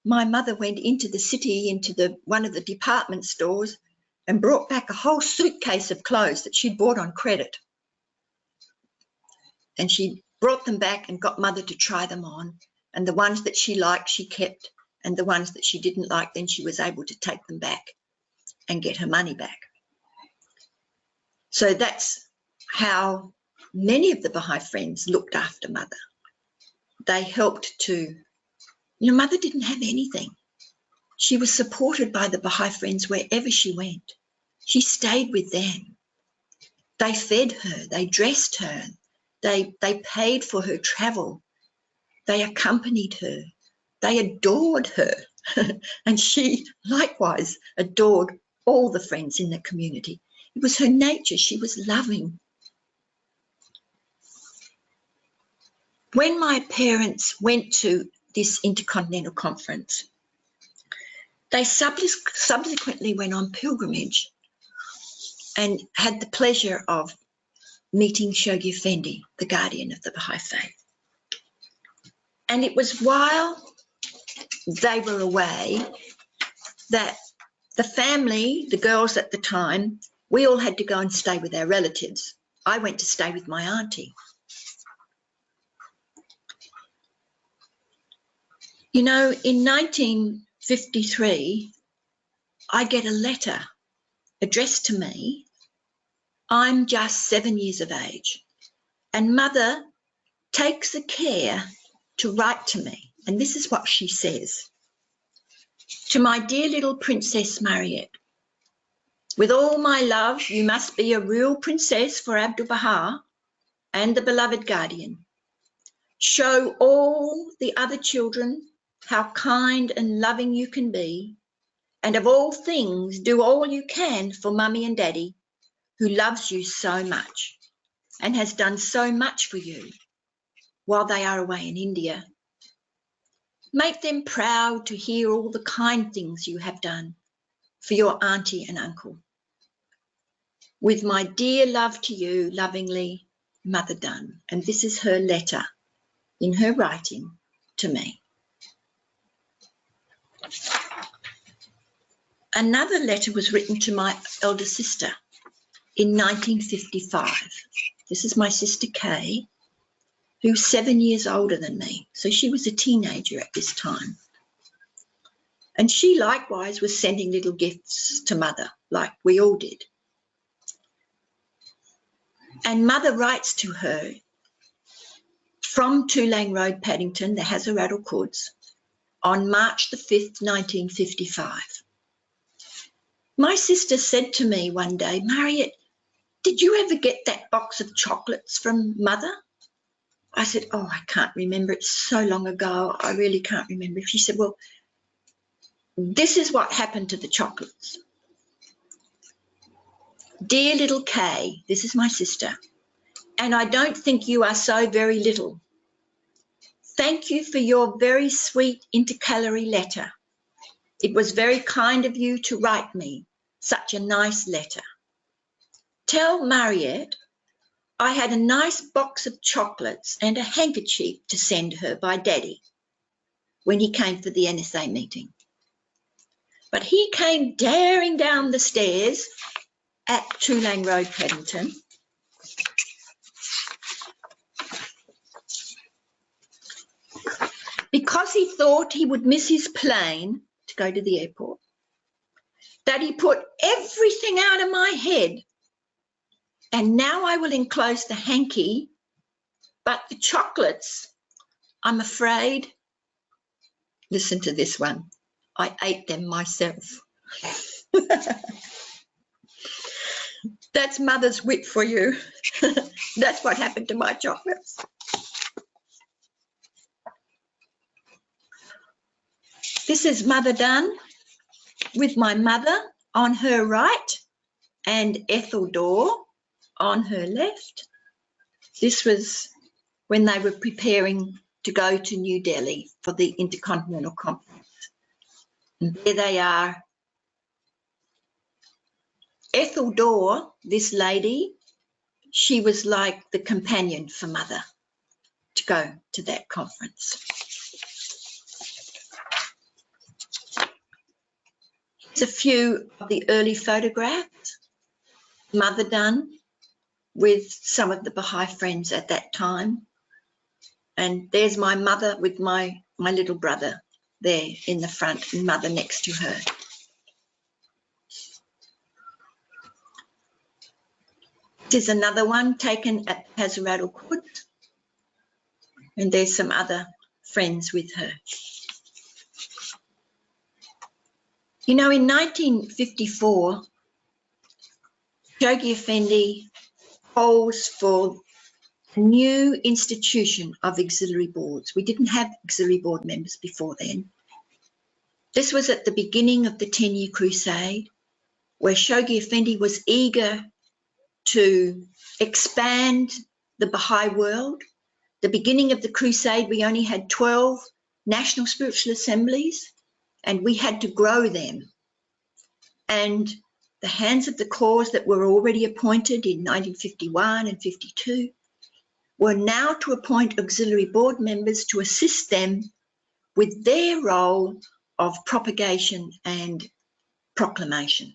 my mother went into the city, into one of the department stores, and brought back a whole suitcase of clothes that she'd bought on credit. And she brought them back and got Mother to try them on. And the ones that she liked, she kept. And the ones that she didn't like, then she was able to take them back and get her money back. So that's how many of the Baha'i friends looked after Mother. They helped to, Mother didn't have anything. She was supported by the Baha'i friends wherever she went. She stayed with them. They fed her, they dressed her, they paid for her travel. They accompanied her. They adored her. And she likewise adored all the friends in the community. It was her nature. She was loving. When my parents went to this Intercontinental Conference, they subsequently went on pilgrimage and had the pleasure of meeting Shoghi Effendi, the guardian of the Bahá'í Faith. And it was while they were away that the family, the girls at the time, we all had to go and stay with our relatives. I went to stay with my auntie. You know, in 19 1953, I get a letter addressed to me. I'm just 7 years of age, and Mother takes the care to write to me. And this is what she says. To my dear little Princess Mariette, with all my love, you must be a real princess for Abdul-Baha and the beloved guardian. Show all the other children how kind and loving you can be, and of all things, do all you can for Mummy and Daddy, who loves you so much and has done so much for you while they are away in India. Make them proud to hear all the kind things you have done for your auntie and uncle. With my dear love to you, lovingly, Mother Dunn. And this is her letter in her writing to me. Another letter was written to my elder sister in 1955. This is my sister Kay, who's 7 years older than me. So she was a teenager at this time. And she likewise was sending little gifts to Mother, like we all did. And Mother writes to her from Tulang Road, Paddington, the Hazzarattle Kuds, on March the 5th, 1955. My sister said to me one day, Mariette, did you ever get that box of chocolates from Mother? I said, oh, I can't remember. It's so long ago. I really can't remember. She said, well, this is what happened to the chocolates. Dear little Kay, this is my sister, and I don't think you are so very little. Thank you for your very sweet intercalary letter. It was very kind of you to write me such a nice letter. Tell Mariette I had a nice box of chocolates and a handkerchief to send her by Daddy when he came for the NSA meeting. But he came daring down the stairs at Tulang Road, Paddington, because he thought he would miss his plane to go to the airport, that he put everything out of my head. And now I will enclose the hanky, but the chocolates, I'm afraid, listen to this one, I ate them myself. That's Mother's wit for you. That's what happened to my chocolates. This is Mother Dunn with my mother on her right and Ethel Dorr on her left. This was when they were preparing to go to New Delhi for the Intercontinental Conference. And there they are. Ethel Dorr, this lady, she was like the companion for Mother to go to that conference. Here's a few of the early photographs. Mother Dunn with some of the Baha'i friends at that time. And there's my mother with my little brother there in the front and Mother next to her. This is another one taken at Hazzarattle Kud, and there's some other friends with her. You know, in 1954, Shoghi Effendi calls for a new institution of auxiliary boards. We didn't have auxiliary board members before then. This was at the beginning of the 10-year crusade, where Shoghi Effendi was eager to expand the Baha'i world. The beginning of the crusade, we only had 12 national spiritual assemblies, and we had to grow them. And the hands of the cause that were already appointed in 1951 and 52 were now to appoint auxiliary board members to assist them with their role of propagation and proclamation.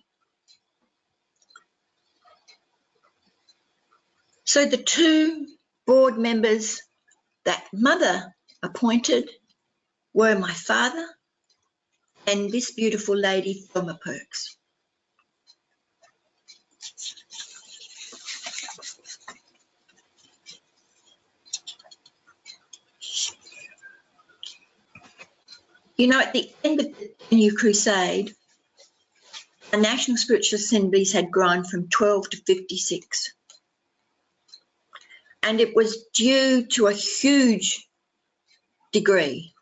So the two board members that Mother appointed were my father and this beautiful lady, Thelma Perks. You know, at the end of the New Crusade, the National Spiritual Assemblies had grown from 12 to 56. And it was due to a huge degree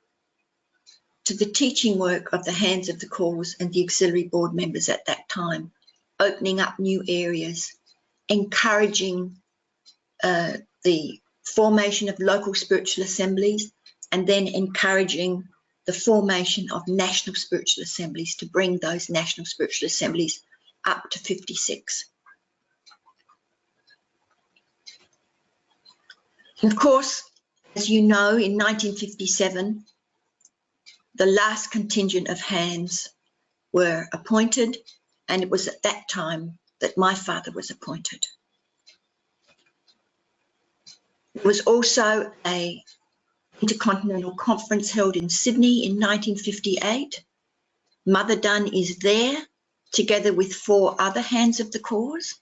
to the teaching work of the Hands of the Cause and the auxiliary board members at that time, opening up new areas, encouraging the formation of local spiritual assemblies, and then encouraging the formation of national spiritual assemblies to bring those national spiritual assemblies up to 56. And of course, as you know, in 1957, the last contingent of hands were appointed, and it was at that time that my father was appointed. There was also an Intercontinental Conference held in Sydney in 1958. Mother Dunn is there, together with 4 other Hands of the Cause.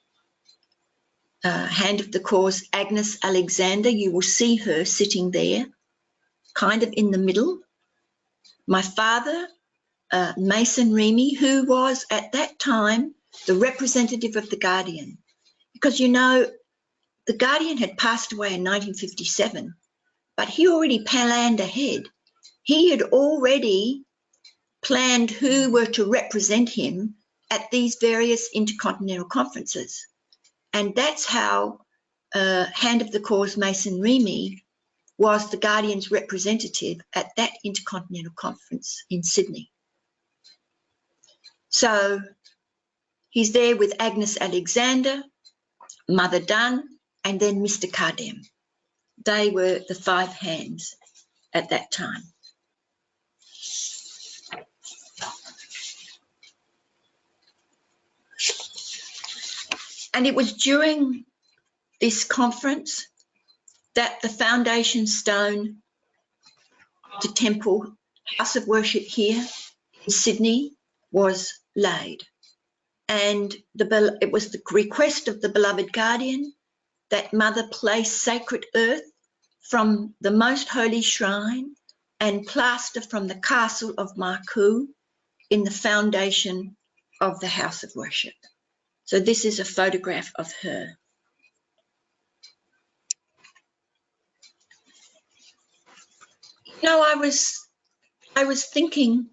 Hand of the Cause, Agnes Alexander, you will see her sitting there, kind of in the middle. My father, Mason Remy, who was at that time the representative of the Guardian, because you know, the Guardian had passed away in 1957, but he already planned ahead. He had already planned who were to represent him at these various intercontinental conferences. And that's how Hand of the Cause Mason Remy was the Guardian's representative at that Intercontinental Conference in Sydney. So he's there with Agnes Alexander, Mother Dunn, and then Mr. Cardem. They were the 5 hands at that time. And it was during this conference that the foundation stone of the temple, house of worship here in Sydney, was laid. And it was the request of the beloved Guardian that Mother place sacred earth from the most holy shrine and plaster from the castle of Marcoux in the foundation of the house of worship. So this is a photograph of her. You know, I was thinking,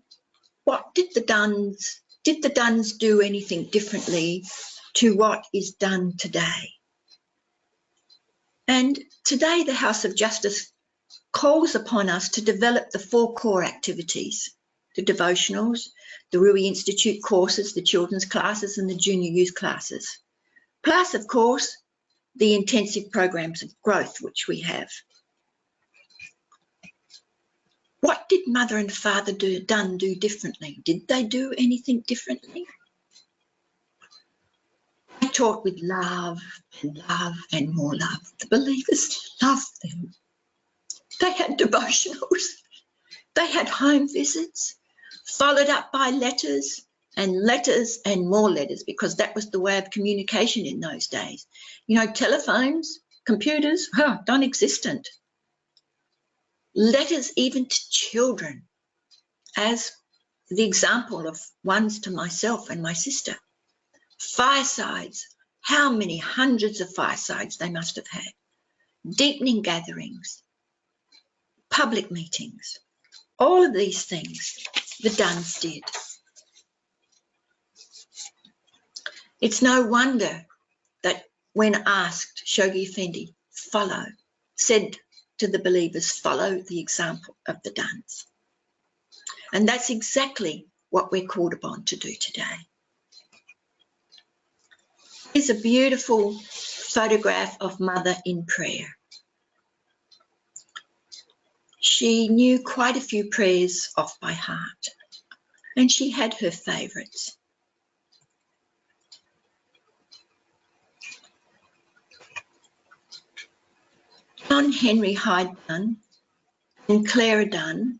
what did the Dunns do anything differently to what is done today? And today the House of Justice calls upon us to develop the 4 core activities: the devotionals, the Rui Institute courses, the children's classes and the junior youth classes. Plus, of course, the intensive programs of growth which we have. What did Mother and Father Dunn do differently? Did they do anything differently? They taught with love and more love. The believers loved them. They had devotionals. They had home visits, followed up by letters and more letters, because that was the way of communication in those days. You know, telephones, computers, non-existent. Letters even to children, as the example of ones to myself and my sister. Firesides, how many hundreds of firesides they must have had. Deepening gatherings, public meetings, all of these things the Dunns did. It's no wonder that when asked, Shoghi Effendi said to the believers, follow the example of the Dunns. And that's exactly what we're called upon to do today. Here's a beautiful photograph of Mother in prayer. She knew quite a few prayers off by heart, and she had her favourites. John Henry Hyde Dunn and Clara Dunn,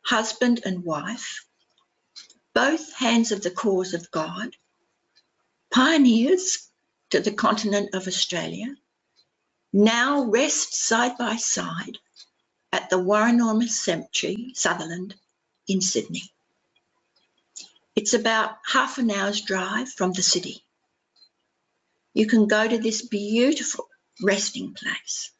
husband and wife, both hands of the cause of God, pioneers to the continent of Australia, now rest side by side at the Warrenorma Cemetery, Sutherland, in Sydney. It's about half an hour's drive from the city. You can go to this beautiful resting place.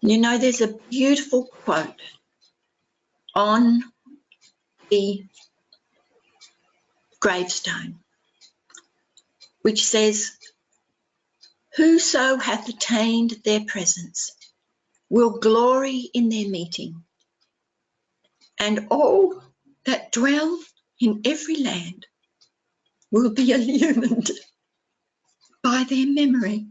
You know, there's a beautiful quote on the gravestone, which says, "Whoso hath attained their presence will glory in their meeting, and all that dwell in every land will be illumined by their memory."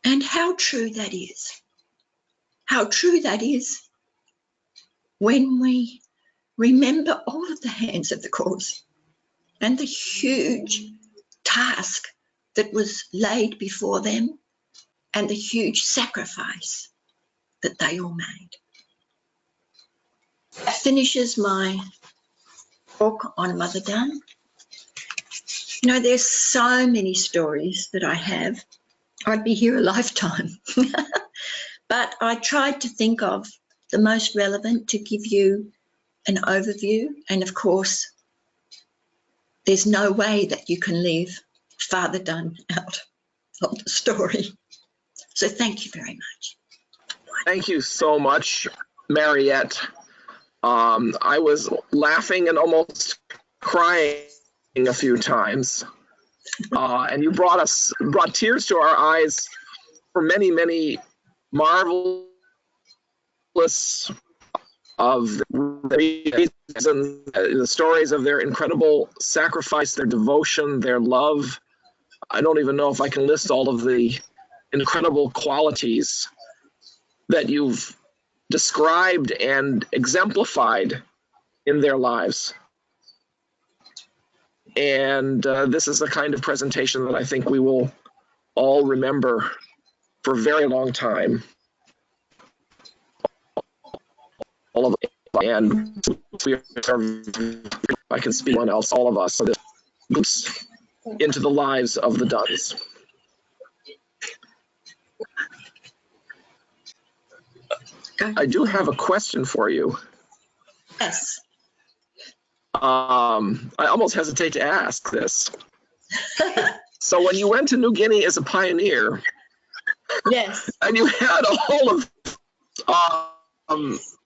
And how true that is. How true that is when we remember all of the hands of the cause and the huge task that was laid before them and the huge sacrifice that they all made. That finishes my book on Mother Dunn. You know, there's so many stories that I have. I'd be here a lifetime. But I tried to think of the most relevant to give you an overview. And of course, there's no way that you can leave Father Dunn out of the story. So thank you very much. Thank you so much, Mariette. I was laughing and almost crying a few times. And you brought tears to our eyes for many, many marvelous of the stories of their incredible sacrifice, their devotion, their love. I don't even know if I can list all of the incredible qualities that you've described and exemplified in their lives. And this is the kind of presentation that I think we will all remember for a very long time. All of it, and I can speak on else, all of us, so this into the lives of the Dunns. I do have a question for you. Yes. I almost hesitate to ask this. So when you went to New Guinea as a pioneer, yes, and you had a whole of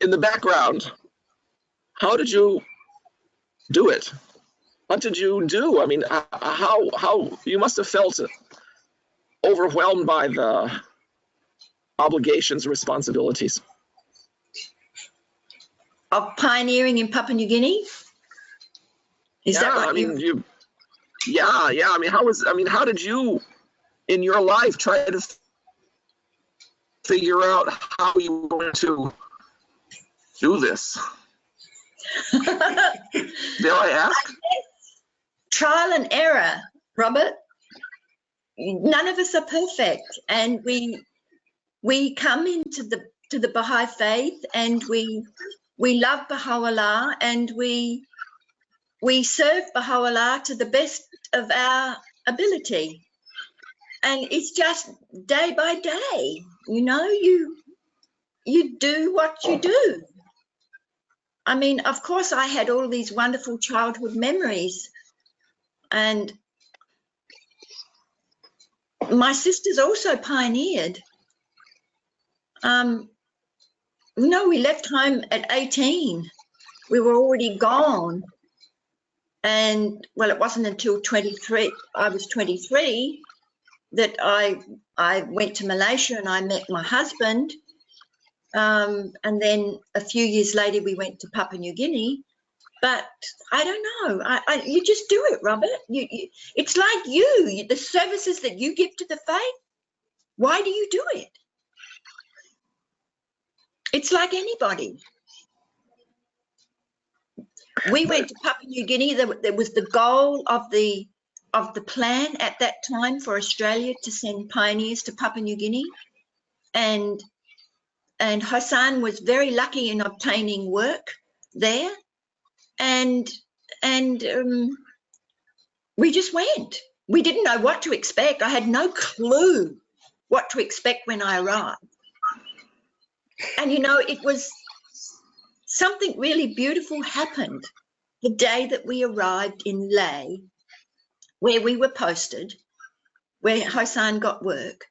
in the background, how did you do it? What did you do? I mean, how you must have felt overwhelmed by the obligations, responsibilities of pioneering in Papua New Guinea. Is that what I mean, how did you, in your life, try to figure out how you were going to do this? Dare I ask? Trial and error, Robert. None of us are perfect, and we come into the Baha'i Faith, and we love Bahá'u'lláh, and we serve Bahá'u'lláh to the best of our ability. And it's just day by day, you know, you do what you do. I mean, of course, I had all these wonderful childhood memories, and my sisters also pioneered. You know, we left home at 18. We were already gone. And, well, it wasn't until 23, I was 23, that I went to Malaysia and I met my husband. And then a few years later, we went to Papua New Guinea. But I don't know. You just do it, Robert. It's like you, the services that you give to the faith. Why do you do it? It's like anybody. We went to Papua New Guinea. There was the goal of the plan at that time for Australia to send pioneers to Papua New Guinea, and Hassan was very lucky in obtaining work there, and we just went. We didn't know what to expect. I had no clue what to expect when I arrived. And it was something really beautiful happened the day that we arrived in Leh, where we were posted, where Hassan got work.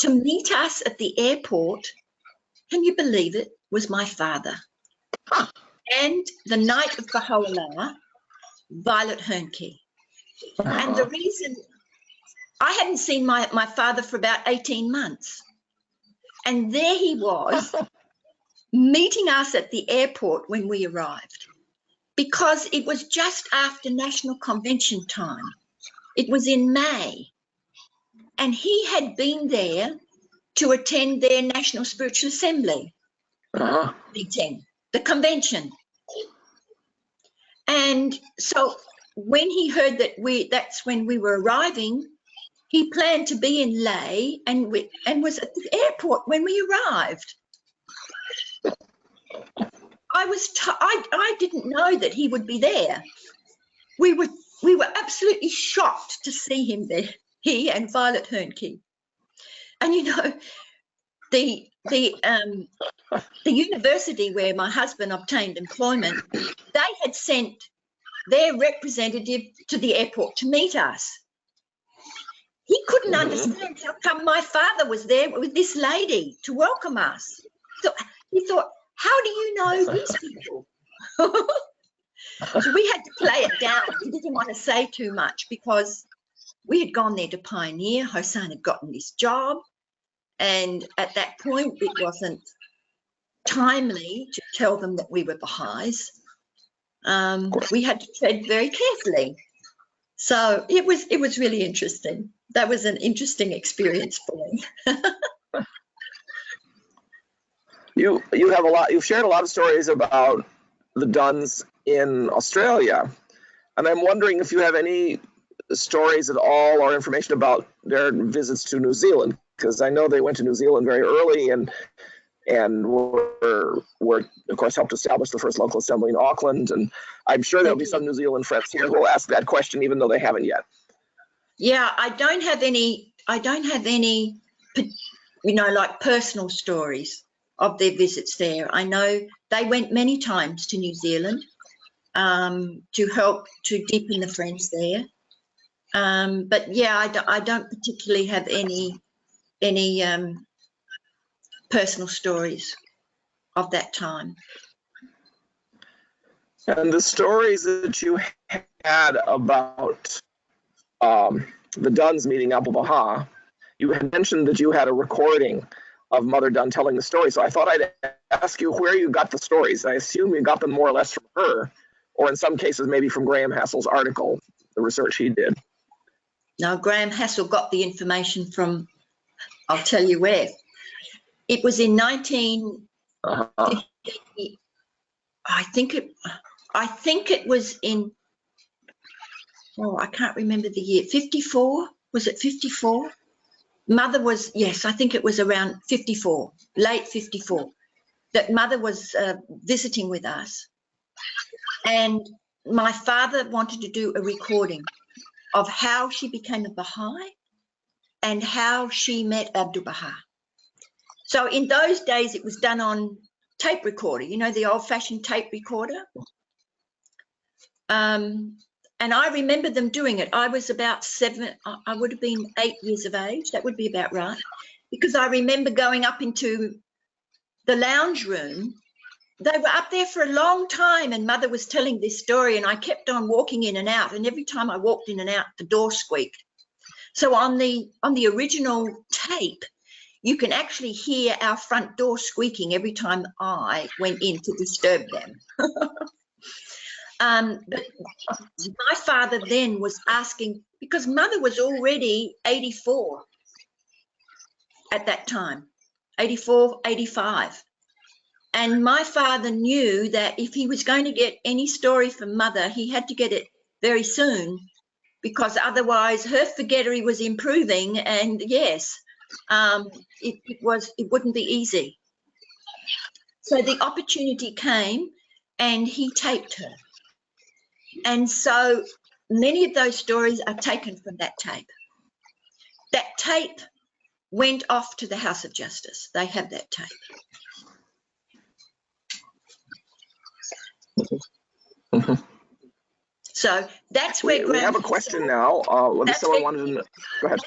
To meet us at the airport, can you believe it, was my father. And the Knight of Bahá'u'lláh, Violet Hernkey. And the reason, I hadn't seen my father for about 18 months. And there he was, meeting us at the airport when we arrived, because it was just after National Convention time. It was in May. And he had been there to attend their National Spiritual Assembly meeting, the convention. And so when he heard that that's when we were arriving, he planned to be in Leh and was at the airport when we arrived. I didn't know that he would be there. We were absolutely shocked to see him there, he and Violet Hernkey. And the university where my husband obtained employment, they had sent their representative to the airport to meet us. He couldn't understand how come my father was there with this lady to welcome us. So he thought, how do you know these people? So we had to play it down. We didn't want to say too much because we had gone there to pioneer. Hassan had gotten this job. And at that point, it wasn't timely to tell them that we were Baha'is. We had to tread very carefully. So it was really interesting. That was an interesting experience for me. You've shared a lot of stories about the Dunns in Australia, and I'm wondering if you have any stories at all or information about their visits to New Zealand, because I know they went to New Zealand very early and were of course helped establish the first local assembly in Auckland, and I'm sure there'll be some New Zealand friends here who will ask that question even though they haven't yet. Yeah, I don't have any like personal stories of their visits there. I know they went many times to New Zealand to help to deepen the friends there. But yeah, I don't particularly have any personal stories of that time. And the stories that you had about the Dunns meeting Abdul-Baha, you had mentioned that you had a recording of Mother Dunn telling the story. So I thought I'd ask you where you got the stories. I assume you got them more or less from her, or in some cases maybe from Graham Hassell's article, the research he did. No, Graham Hassell got the information from, I'll tell you where. It was in 1950. I think it was in, I can't remember the year. 54? Was it 54? Mother was, yes, I think it was around 54, late 54, that Mother was visiting with us. And my father wanted to do a recording of how she became a Baha'i and how she met Abdul-Baha. So in those days, it was done on tape recorder, the old-fashioned tape recorder. And I remember them doing it. I was about 7, I would have been 8 years of age. That would be about right. Because I remember going up into the lounge room. They were up there for a long time and Mother was telling this story and I kept on walking in and out. And every time I walked in and out, the door squeaked. So on the original tape, you can actually hear our front door squeaking every time I went in to disturb them. But my father then was asking, because Mother was already 84 at that time, 84, 85. And my father knew that if he was going to get any story from Mother, he had to get it very soon, because otherwise her forgettery was improving. And yes, it wouldn't be easy So the opportunity came and he taped her. And so many of those stories are taken from that tape. That tape went off to the House of Justice. They have that tape. So that's where we have a question now. Someone wanted to know. Go ahead.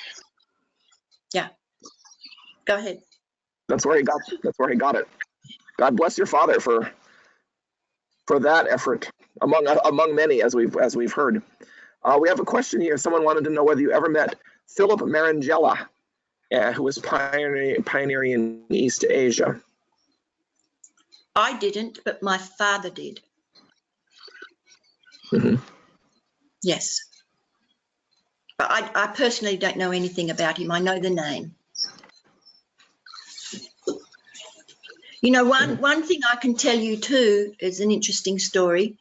Yeah. Go ahead. That's where he got it. God bless your father for that effort, among many, as we've heard. We have a question here. Someone wanted to know whether you ever met Philip Marangella, who was pioneering in East Asia. I didn't, but my father did. Mm-hmm. Yes. But I personally don't know anything about him. I know the name. You know, one thing I can tell you too is an interesting story,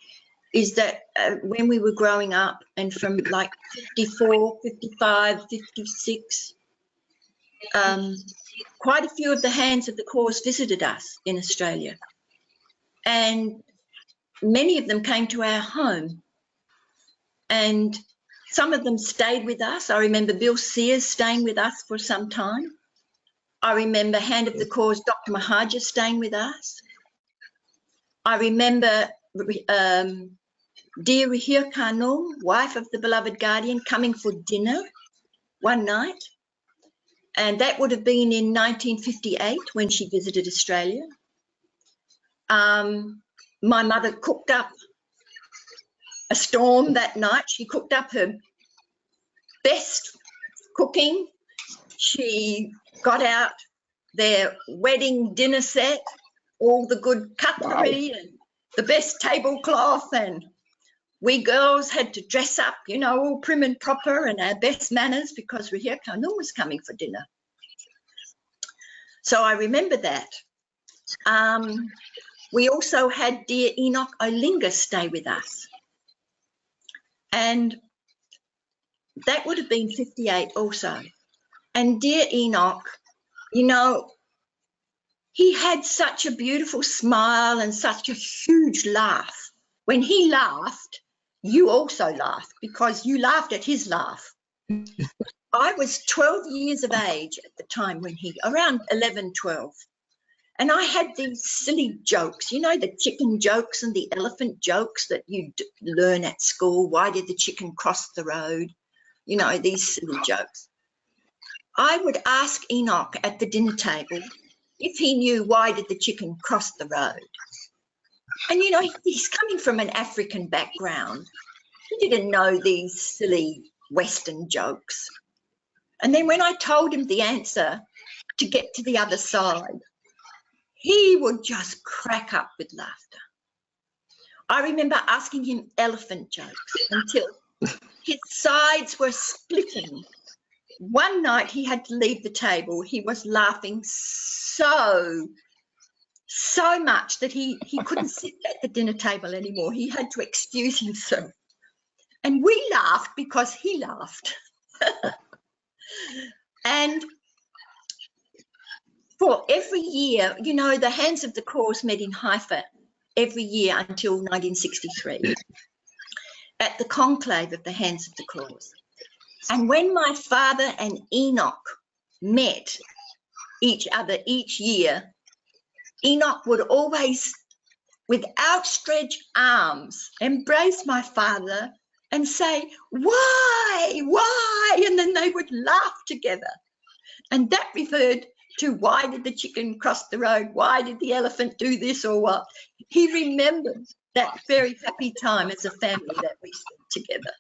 is that when we were growing up, and from like 54, 55, 56, quite a few of the Hands of the Cause visited us in Australia. And many of them came to our home. And some of them stayed with us. I remember Bill Sears staying with us for some time. I remember Hand of the Cause, Dr. Mahaja staying with us. I remember dear Rahir Khanum, wife of the beloved guardian, coming for dinner one night. And that would have been in 1958 when she visited Australia. My mother cooked up a storm that night. She cooked up her best cooking. She got out their wedding dinner set, all the good cutlery and the best tablecloth, and we girls had to dress up, you know, all prim and proper and our best manners because Rahir Khanum was coming for dinner. So I remember that. We also had dear Enoch Olinga stay with us. And that would have been 58 also. And dear Enoch, you know, he had such a beautiful smile and such a huge laugh. When he laughed, you also laughed because you laughed at his laugh. I was 12 years of age at the time when around 11, 12. And I had these silly jokes, you know, the chicken jokes and the elephant jokes that you learn at school. Why did the chicken cross the road? You know, these silly jokes. I would ask Enoch at the dinner table if he knew why did the chicken cross the road. And, you know, he's coming from an African background. He didn't know these silly Western jokes. And then when I told him the answer to get to the other side, he would just crack up with laughter. I remember asking him elephant jokes until his sides were splitting. One night he had to leave the table. He was laughing so much that he couldn't sit at the dinner table anymore. He had to excuse himself. And we laughed because he laughed. And for every year, you know, the Hands of the Cause met in Haifa every year until 1963 at the conclave of the Hands of the Cause. And when my father and Enoch met each other each year, Enoch would always, with outstretched arms, embrace my father and say, why? And then they would laugh together. And that referred to why did the chicken cross the road? Why did the elephant do this or what? He remembered that very happy time as a family that we spent together.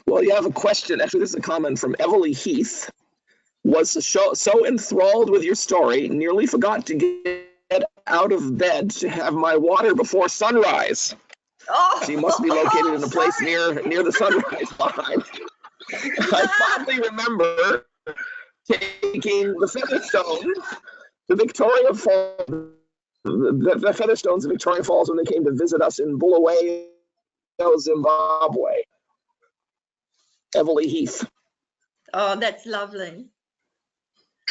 Well, you have a question. Actually, this is a comment from Everly Heath. Was so enthralled with your story, nearly forgot to get out of bed to have my water before sunrise. Oh, She must be located in a place near the sunrise line. I fondly remember taking the Featherstones to Victoria Falls, the Featherstones of Victoria Falls when they came to visit us in Bulawayo, Zimbabwe. Everly Heath. Oh, that's lovely.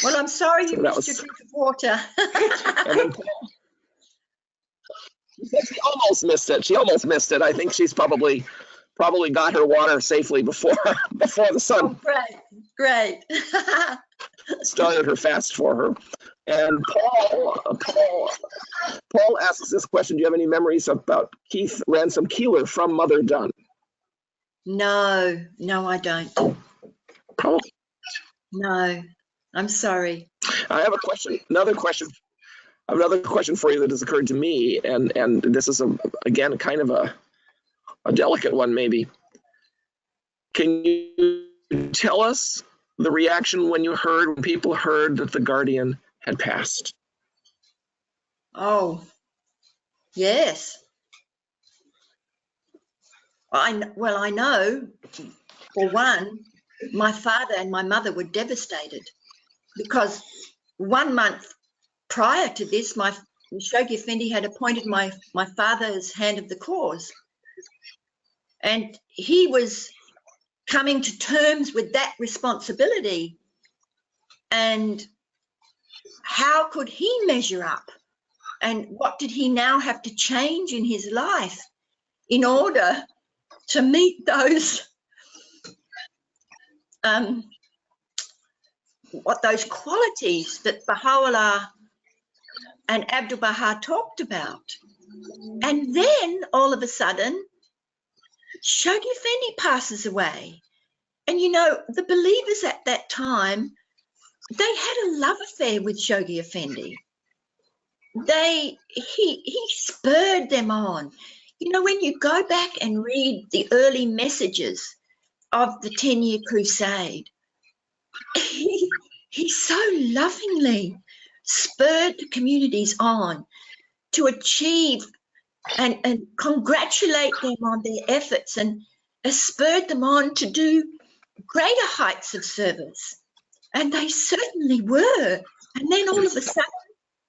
Well, I'm sorry you So that missed was- your drink of water. And then she almost missed it. She almost missed it. I think she's probably got her water safely before the Oh, sun great. started her fast for her. And Paul asks this question: do you have any memories about Keith Ransom Keeler from Mother Dunn? No, I don't. Probably. No, I'm sorry. I have another question for you that has occurred to me, and this is again kind of a delicate one maybe. Can you tell us the reaction when people heard that the guardian had passed? Oh, yes. I know, for one, my father and my mother were devastated because 1 month prior to this, my Shoghi Effendi had appointed my father as hand of the cause. And he was coming to terms with that responsibility. And how could he measure up? And what did he now have to change in his life in order to meet those those qualities that Baha'u'lláh and Abdul-Baha talked about? And then all of a sudden, Shoghi Effendi passes away. And you know, the believers at that time, they had a love affair with Shoghi Effendi. He spurred them on. You know, when you go back and read the early messages of the 10-year crusade, he so lovingly spurred the communities on to achieve and congratulate them on their efforts, and spurred them on to do greater heights of service. And they certainly were. And then all of a sudden,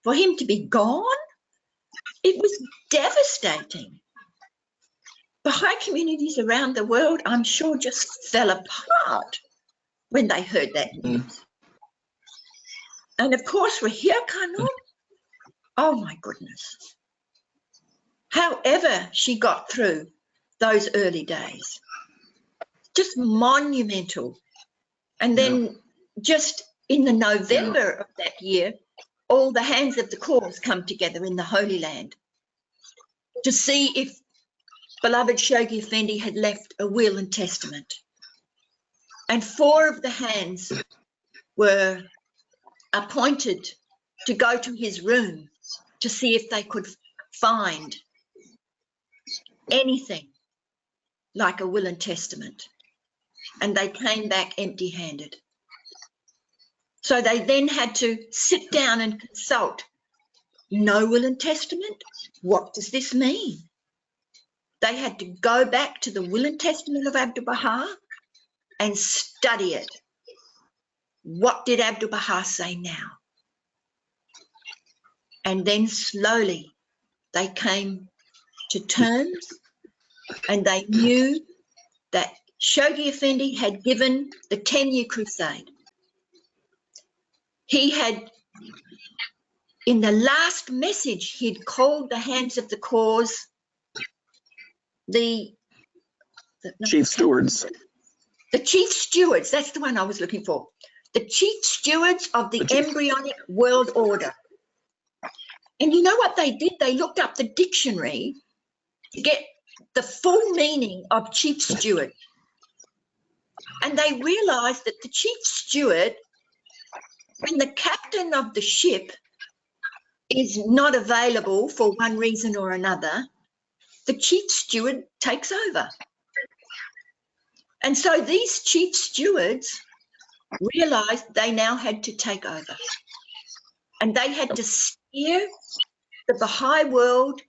for him to be gone, it was devastating. Baha'i communities around the world, I'm sure, just fell apart when they heard that news. And of course, Rahia Khanum, oh my goodness. However she got through those early days, just monumental. And then just in the November of that year, all the hands of the cause come together in the Holy Land to see if beloved Shoghi Effendi had left a will and testament. And 4 of the hands were appointed to go to his room to see if they could find anything like a will and testament. And they came back empty-handed. So they then had to sit down and consult. No will and testament? What does this mean? They had to go back to the will and testament of Abdul-Baha and study it. What did Abdul-Baha say now? And then slowly they came to terms, and they knew that Shoghi Effendi had given the 10-year crusade. He had, in the last message, he'd called the hands of the cause the Chief stewards. The chief stewards, that's the one I was looking for. The chief stewards of the embryonic world order. And you know what they did? They looked up the dictionary to get the full meaning of chief steward. And they realized that the chief steward, when the captain of the ship is not available for one reason or another, the chief steward takes over. And so these chief stewards realized they now had to take over. And they had to steer the Baha'i world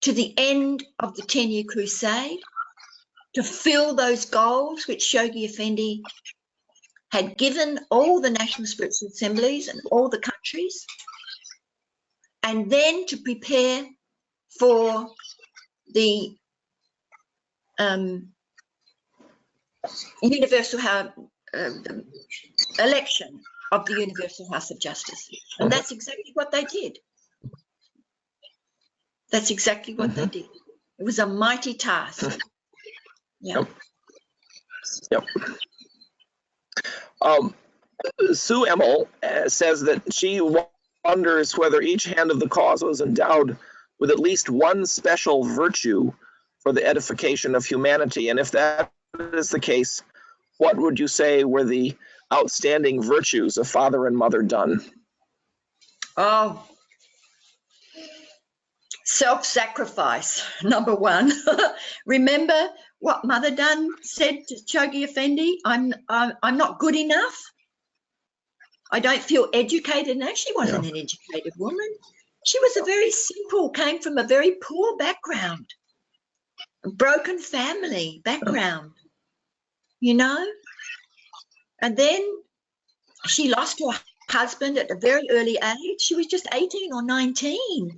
to the end of the 10-year crusade, to fill those goals which Shoghi Effendi had given all the national spiritual assemblies and all the countries, and then to prepare for the universal election of the Universal House of Justice. And that's exactly what they did. That's exactly what they did. It was a mighty task. Yeah. Yep. Sue Emmel says that she wonders whether each hand of the cause was endowed with at least one special virtue for the edification of humanity. And if that is the case, what would you say were the outstanding virtues of Father and Mother Dunn? Oh, self-sacrifice, number one. Remember what Mother Dunn said to Chogi Effendi? I'm not good enough. I don't feel educated enough. She wasn't an educated woman. She was a very simple, came from a very poor background, a broken family background, you know. And then she lost her husband at a very early age. She was just 18 or 19.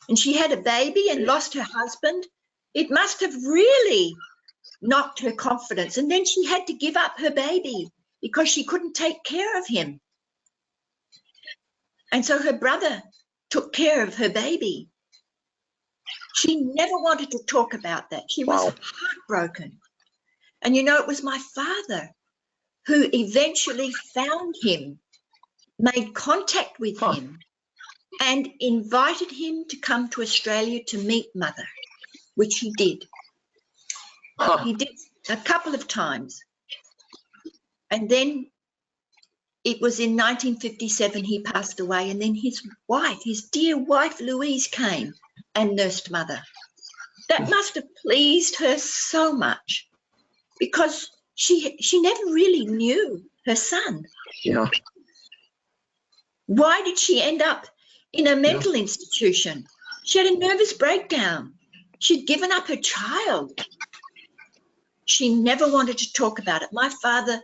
And she had a baby and lost her husband. It must have really knocked her confidence. And then she had to give up her baby because she couldn't take care of him. And so her brother took care of her baby. She never wanted to talk about that. She was heartbroken. And you know, it was my father who eventually found him, made contact with him, and invited him to come to Australia to meet Mother, which he did. He did a couple of times. And then it was in 1957 he passed away, and then his wife, his dear wife Louise, came and nursed Mother. That must have pleased her so much because she never really knew her son. Yeah. Why did she end up in a mental institution? She had a nervous breakdown. She'd given up her child. She never wanted to talk about it. My father,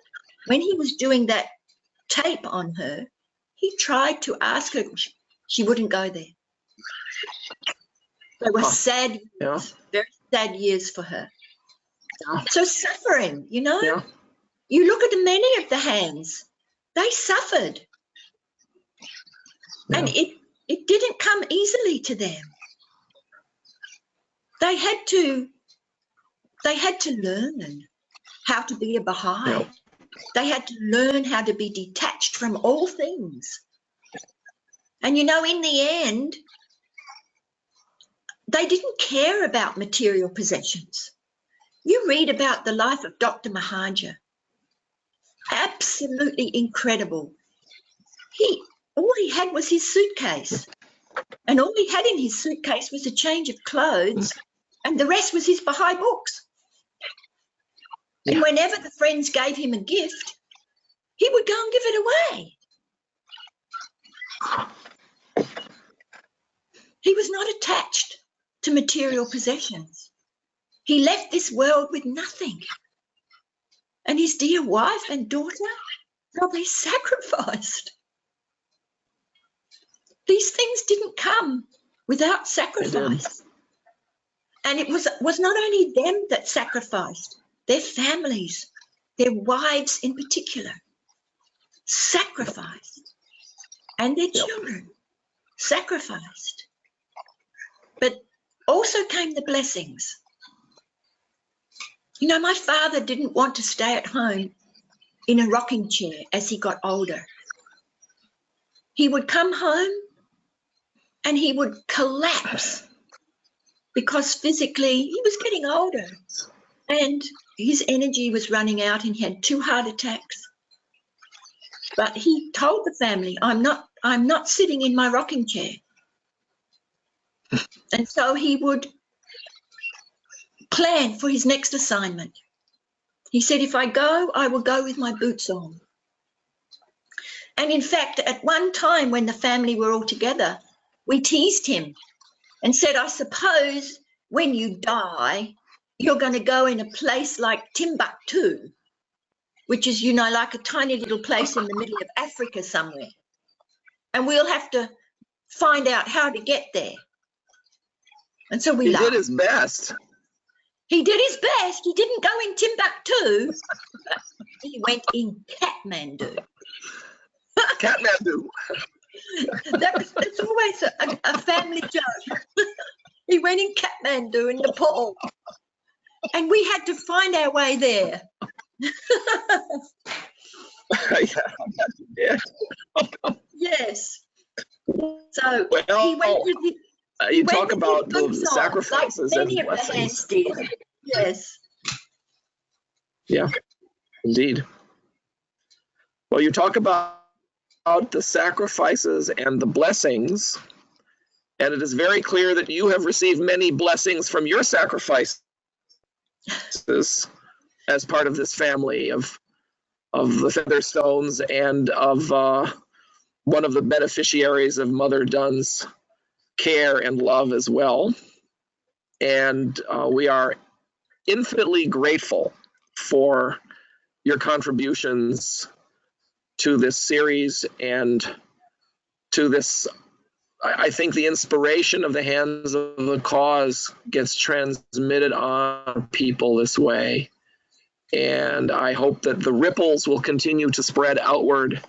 when he was doing that tape on her, he tried to ask her. She wouldn't go there. They were sad years, very sad years for her. So suffering, you know. You look at many of the hands, they suffered. And it didn't come easily to them. They had to learn how to be a Baha'i. They had to learn how to be detached from all things. And you know, in the end, they didn't care about material possessions. You read about the life of Dr. Mahaja. Absolutely incredible. All he had was his suitcase. And all he had in his suitcase was a change of clothes, and the rest was his Baha'i books. And whenever the friends gave him a gift, he would go and give it away. He was not attached to material possessions. He left this world with nothing. And his dear wife and daughter, well, they sacrificed. These things didn't come without sacrifice. And it was not only them that sacrificed, their families, their wives in particular, sacrificed. And their children sacrificed. But also came the blessings. You know, my father didn't want to stay at home in a rocking chair as he got older. He would come home and he would collapse because physically he was getting older and his energy was running out and he had 2 heart attacks. But he told the family, I'm not sitting in my rocking chair. And so he would plan for his next assignment. He said, if I go, I will go with my boots on. And in fact, at one time when the family were all together, we teased him and said, I suppose when you die, you're going to go in a place like Timbuktu, which is, you know, like a tiny little place in the middle of Africa somewhere. And we'll have to find out how to get there. And so we laughed. He did his best. He did his best. He didn't go in Timbuktu. He went in Kathmandu. Kathmandu. It's always a family joke. He went in Kathmandu in Nepal, and we had to find our way there. Yeah. Yes. So Well, he went with his, you talk about the sacrifices like and many of the blessings. hands did. Yes. Yeah, indeed. Well, you talk about the sacrifices and the blessings, and it is very clear that you have received many blessings from your sacrifices as part of this family of the Featherstones and of one of the beneficiaries of Mother Dunn's care and love as well. And we are infinitely grateful for your contributions to this series and to this. I think the inspiration of the Hands of the Cause gets transmitted on people this way. And I hope that the ripples will continue to spread outward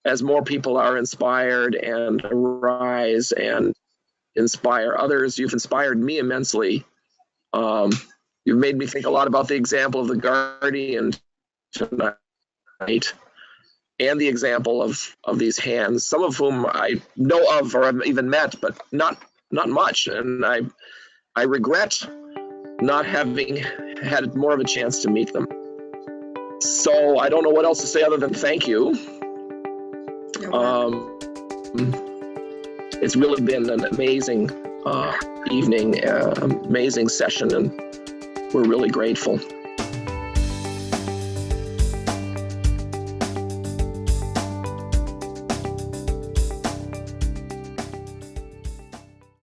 as more people are inspired and arise and inspire others. You've inspired me immensely. You've made me think a lot about the example of the guardian tonight and the example of these hands, some of whom I know of or have even met, but not much. And I regret not having had more of a chance to meet them. So I don't know what else to say other than thank you. It's really been an amazing evening, amazing session, and we're really grateful.